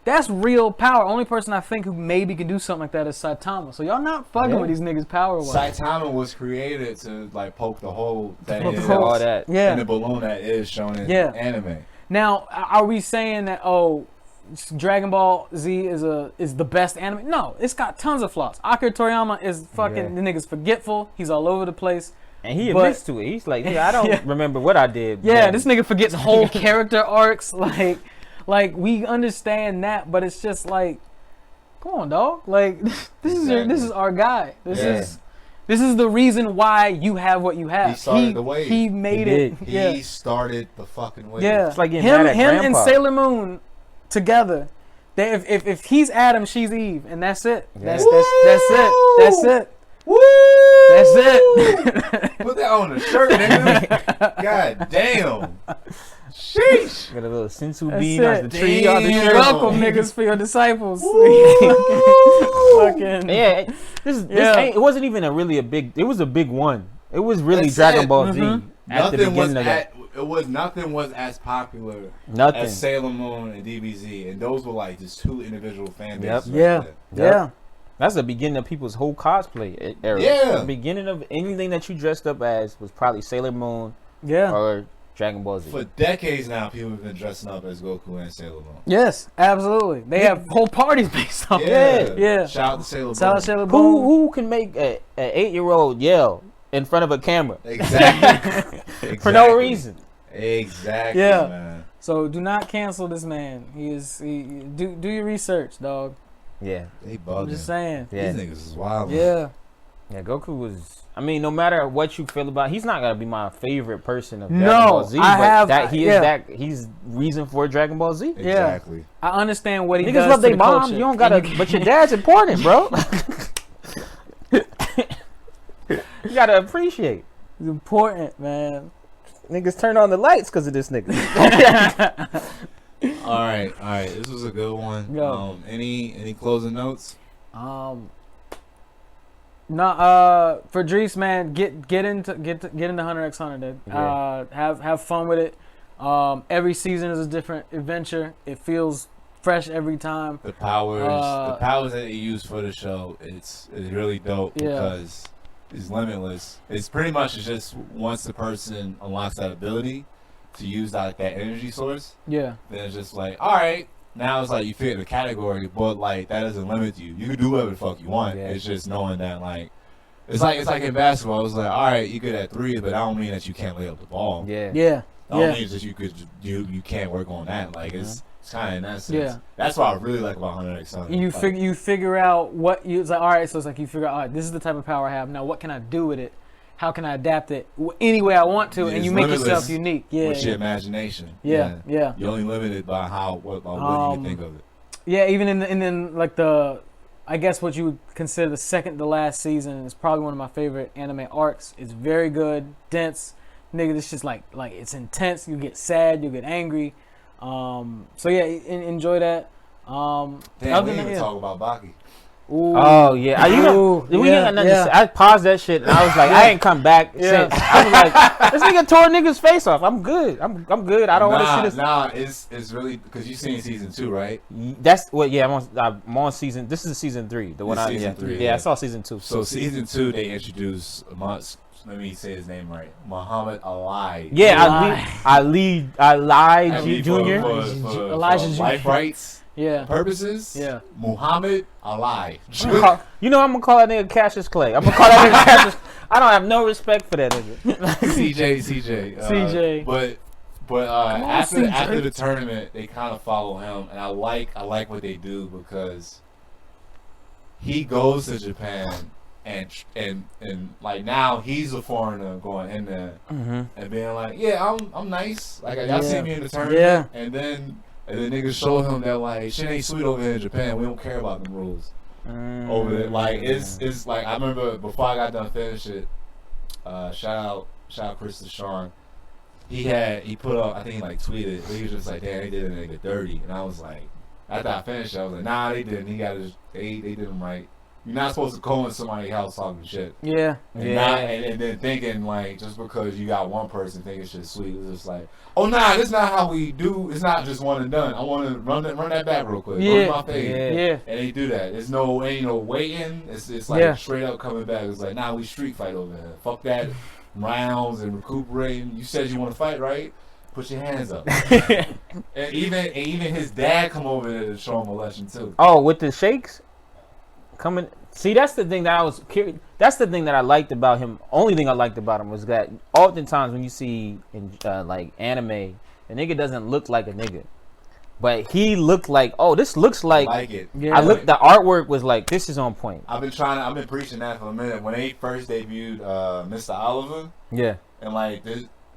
that's real power. Only person I think who maybe can do something like that is Saitama. So y'all not fucking with these niggas power wise. Saitama was created to like poke the hole that is all that. in the balloon that is shown in anime. Now, are we saying that Dragon Ball Z is the best anime? No, it's got tons of flaws. Akira Toriyama is fucking the nigga's forgetful. He's all over the place. And he admits to it. He's like, I don't remember what I did. Yeah, this nigga forgets whole character arcs. Like we understand that, but it's just like, come on, dog. Like this is our guy. This is the reason why you have what you have. He started the wave. He made it. He started the fucking wave. Yeah, it's like him Grandpa. and Sailor Moon together. If he's Adam, she's Eve, and that's it. That's it. That's it. Woo! That's it. Put that on the shirt, nigga. God damn. Sheesh. Got a little sensu bean on the tree on the shirt. Welcome, niggas, for your disciples. Fucking. Yeah, it wasn't even really a big. It was a big one. It was really Dragon Ball Z at the beginning of that. Nothing was as popular as Sailor Moon and DBZ, and those were like just two individual fan bases. Yeah. That's the beginning of people's whole cosplay era. Yeah. The beginning of anything that you dressed up as was probably Sailor Moon. Yeah. Or Dragon Ball Z. For decades now, people have been dressing up as Goku and Sailor Moon. Yes, absolutely. They have whole parties based on it. Yeah. Shout out to Sailor Moon. Shout out Sailor Moon. Who can make an 8-year-old yell in front of a camera? Exactly. For no reason. Exactly, man. So do not cancel this man. Do your research, dog. Yeah. They bugging. I'm just saying. Yeah. These niggas is wild. Yeah. Yeah, Goku was. I mean, no matter what you feel about, he's not gonna be my favorite person of Dragon Ball Z. He's reason for Dragon Ball Z. Exactly. Yeah. I understand what he Niggas does. Love to their the mom. culture. You don't gotta, but your dad's important, bro. You gotta appreciate. It's important, man. Niggas turn on the lights because of this nigga. All right. This was a good one. Yo. Any closing notes? For Idris, man, get into Hunter x Hunter, dude. Yeah. Have fun with it. Every season is a different adventure. It feels fresh every time. The powers that they use for the show, it's really dope because it's limitless. It's pretty much just once the person unlocks that ability to use that energy source. Yeah. Then it's just like, all right. Now it's like you fit the category, but like that doesn't limit you. You can do whatever the fuck you want. Yeah. It's just knowing that like it's like in basketball. It's like, all right, you good at threes, but I don't mean that you can't lay up the ball. Yeah. That don't mean that you can't work on that. Like it's kind of in that sense. Yeah. That's what I really like about Hunter x Hunter. You figure out what you. It's like, all right, so it's like you figure out, all right, this is the type of power I have. Now what can I do with it? How can I adapt it any way I want to, and you make yourself unique. Yeah, with your imagination. Yeah. You're only limited by what you can think of it. Yeah, even in like I guess what you would consider the second to last season is probably one of my favorite anime arcs. It's very good, dense, nigga. It's just like it's intense. You get sad, you get angry. So yeah, enjoy that. Damn, we didn't even talk about Baki. Ooh. Oh yeah, I paused that shit and I was like, I ain't come back since. I was like, this nigga tore nigga's face off. I'm good. I'm good. I don't want to see this. It's really because you seen season 2, right? That's what. Yeah, I'm on season. This is season 3. The one I season 3. Yeah, I saw season 2. So season 2, they introduced let me say his name right. Muhammad Ali. Yeah, Ali Jr. Elijah Jr. Life rights. purposes, Muhammad Ali. You know, I'm gonna call that nigga Cassius Clay. I'm gonna call that nigga Cassius. I don't have no respect for that nigga. CJ. But after the tournament, they kind of follow him, and I like what they do because he goes to Japan and like now he's a foreigner going in there and being like, I'm nice. Like y'all see me in the tournament, and then niggas show him that like shit ain't sweet over here in Japan. We don't care about them rules over there. Like it's like I remember before I got done finishing it. Shout out Chris Deshawn. He put up, I think he like tweeted, he was just like, damn, they did a nigga dirty. And I was like, after I finished it, I was like, nah, they didn't. They did him right. You're not supposed to go in somebody's house talking shit. Yeah. And then thinking like, just because you got one person thinking shit sweet, it's just like, oh nah, that's not how we do. It's not just one and done. I want to run that back real quick. Run my face. Yeah. And they do that. There's ain't no waiting. It's like straight up coming back. It's like, nah, we street fight over here. Fuck that. Rounds and recuperating. You said you want to fight, right? Put your hands up. and even his dad come over there to show him a lesson too. Oh, with the shakes coming. See, that's the thing that I was curious. That's the thing that I liked about him. Only thing I liked about him was that oftentimes when you see in like anime, the nigga doesn't look like a nigga. But he looked like, this looks like. I like it. Yeah. The artwork was like, this is on point. I've been preaching that for a minute. When they first debuted Mr. Oliver. Yeah. And like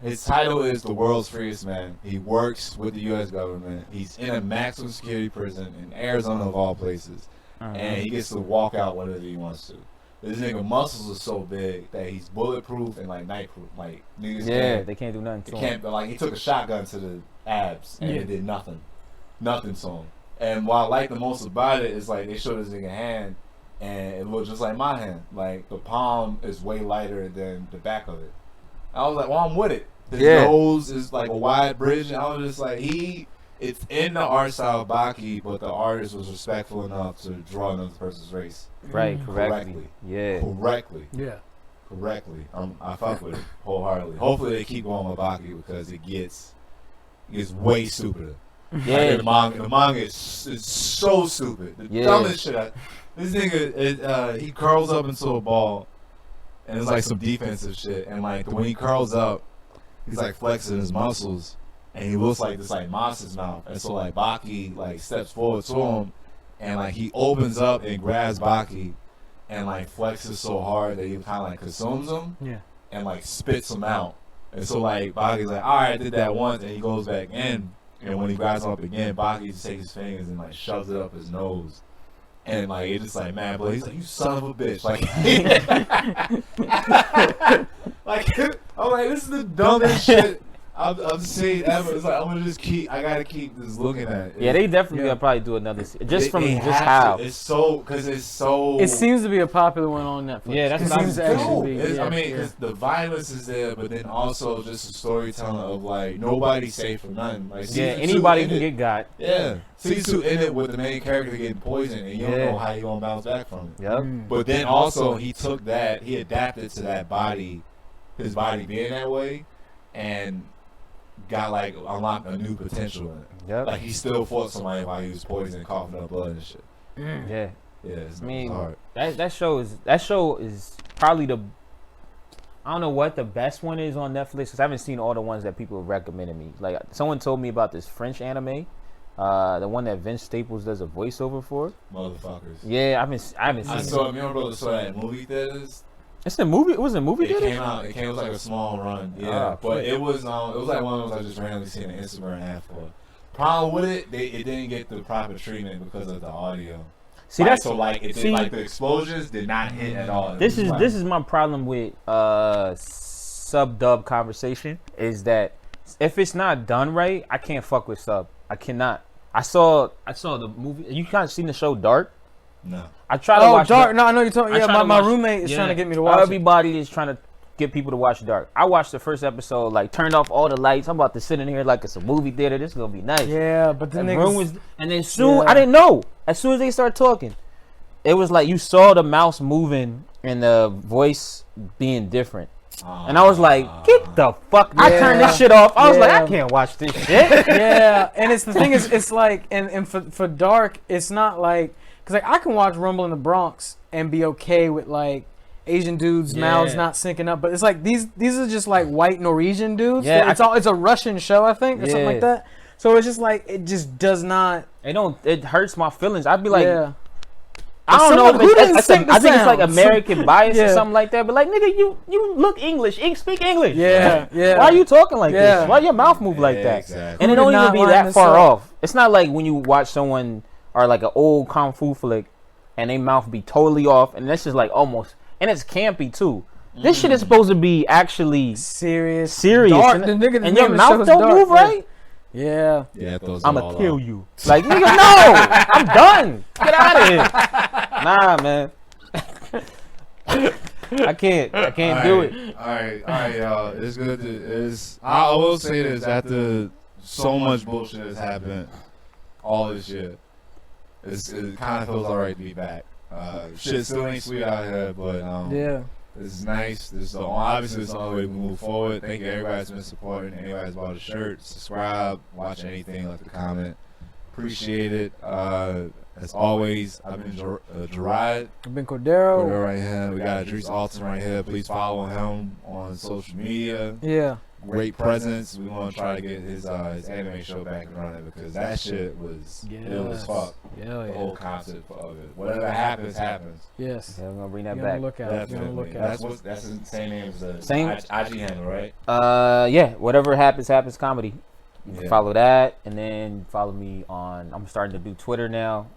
his title is The World's Freest Man. He works with the U.S. government. He's in a maximum security prison in Arizona of all places, and he gets to walk out whenever he wants to. This nigga muscles are so big that he's bulletproof and like nightproof. Like niggas, they can't do nothing to him. But like he took a shotgun to the abs and it did nothing to him. And what I like the most about it is like they showed this nigga hand, and it looked just like my hand. Like the palm is way lighter than the back of it. I was like, well, I'm with it. His nose is like a wide bridge, and I was just like, it's in the art style of Baki, but the artist was respectful enough to draw another person's race. Right, correctly. Yeah. Correctly. Yeah. Correctly. I fuck with it wholeheartedly. Hopefully they keep going with Baki because it gets way stupider. Yeah. Like the manga is so stupid. The dumbest shit. This nigga, he curls up into a ball, and it's like some defensive shit. And like when he curls up, he's like flexing his muscles, and he looks like this like monster's mouth. And so like Baki like steps forward to him, and like he opens up and grabs Baki, and like flexes so hard that he kind of like consumes him, and like spits him out. And so like Baki's like, all right, I did that once, and he goes back in. And when he grabs him up again, Baki just takes his fingers and like shoves it up his nose. And like it's just like, man, but he's like, you son of a bitch. Like I'm like, this is the dumbest shit I've seen ever. It's like I gotta keep just looking at it. Yeah, they definitely gotta probably do another how. It's so It seems to be a popular one on Netflix. Yeah, that's what it seems to actually be. I mean, cause the violence is there, but then also just the storytelling of like nobody's safe from nothing. Like, anybody can get got. Yeah, season 2 ended with the main character getting poisoned, and you don't know how you gonna bounce back from it. Yep. But then also he took that, he adapted to that body, his body being that way, and got like unlocked a new potential in it. Yep. Like he still fought somebody while he was poisoned, coughing up blood and shit. Yeah. Yeah, it's hard. That show is probably I don't know what the best one is on Netflix because I haven't seen all the ones that people have recommended me. Like someone told me about this French anime, the one that Vince Staples does a voiceover for. Motherfuckers. Yeah, I haven't seen. I saw me and my brother saw that in movie theaters. It's a movie. It was a movie. It came out. It was like a small run. Yeah, but it was like one of those I just randomly seen an Instagram ad for. Problem with it, it didn't get the proper treatment because of the audio. See, like, so like the explosions did not hit at all. This is my problem with sub dub conversation is that if it's not done right, I can't fuck with sub. I cannot. I saw the movie. You kind of seen the show Dark? No. I try to watch Dark. No, I know you're talking. Yeah, my roommate is trying to get me to watch. Everybody is trying to get people to watch Dark. I watched the first episode, like turned off all the lights. I'm about to sit in here like it's a movie theater. This is gonna be nice. Yeah, but the room was, and then soon I didn't know. As soon as they started talking, it was like you saw the mouse moving and the voice being different. And I was like, get the fuck. I turned this shit off. I was like, I can't watch this shit. Yeah, and it's the thing is, it's like, and for Dark, it's not like, because like I can watch Rumble in the Bronx and be okay with like Asian dudes' mouths not syncing up, but it's like these are just like white Norwegian dudes. Yeah, it's a Russian show, I think, or something like that. So it's just like it just does not. It hurts my feelings. I'd be like, I don't know. I think it's like American bias or something like that. But like, nigga, you look English, speak English. Yeah, yeah. Why are you talking like this? Why your mouth move like that? Exactly. And it don't even be that far off. It's not like when you watch someone or like an old kung fu flick, and they mouth be totally off, and this is like almost. And it's campy too. This shit is supposed to be actually serious, dark. And your mouth don't move right. Yeah. I'ma kill you. Like, nigga, no, I'm done. Get out of here. Nah, man. I can't do it. All right, y'all. It's good. I will say this: after so much bullshit has happened, all this shit, it kind of feels alright to be back. Shit still ain't sweet out here, but this is nice. Obviously this is the only way we move forward. Thank you everybody that's been supporting. Anybody that's bought a shirt, subscribe, watch anything, left a comment. Appreciate it. As always, I've been Gerard. I've been Cordero right here. We got Idris Alton right here. Please follow him on social media. Yeah. Great presence. We want to try to get his anime show back and running because that shit was ill as fuck. The whole concept of it. Whatever happens, happens. Yes. Yeah, we're gonna bring that back. Definitely. That's the same name as the same IG handle, right? Yeah. Whatever happens comedy. You can follow that, and then follow me on. I'm starting to do Twitter now.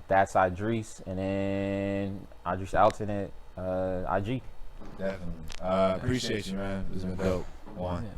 That's Idris, and then Idris Alton at IG. Definitely. Appreciate you, man. This has been dope. One.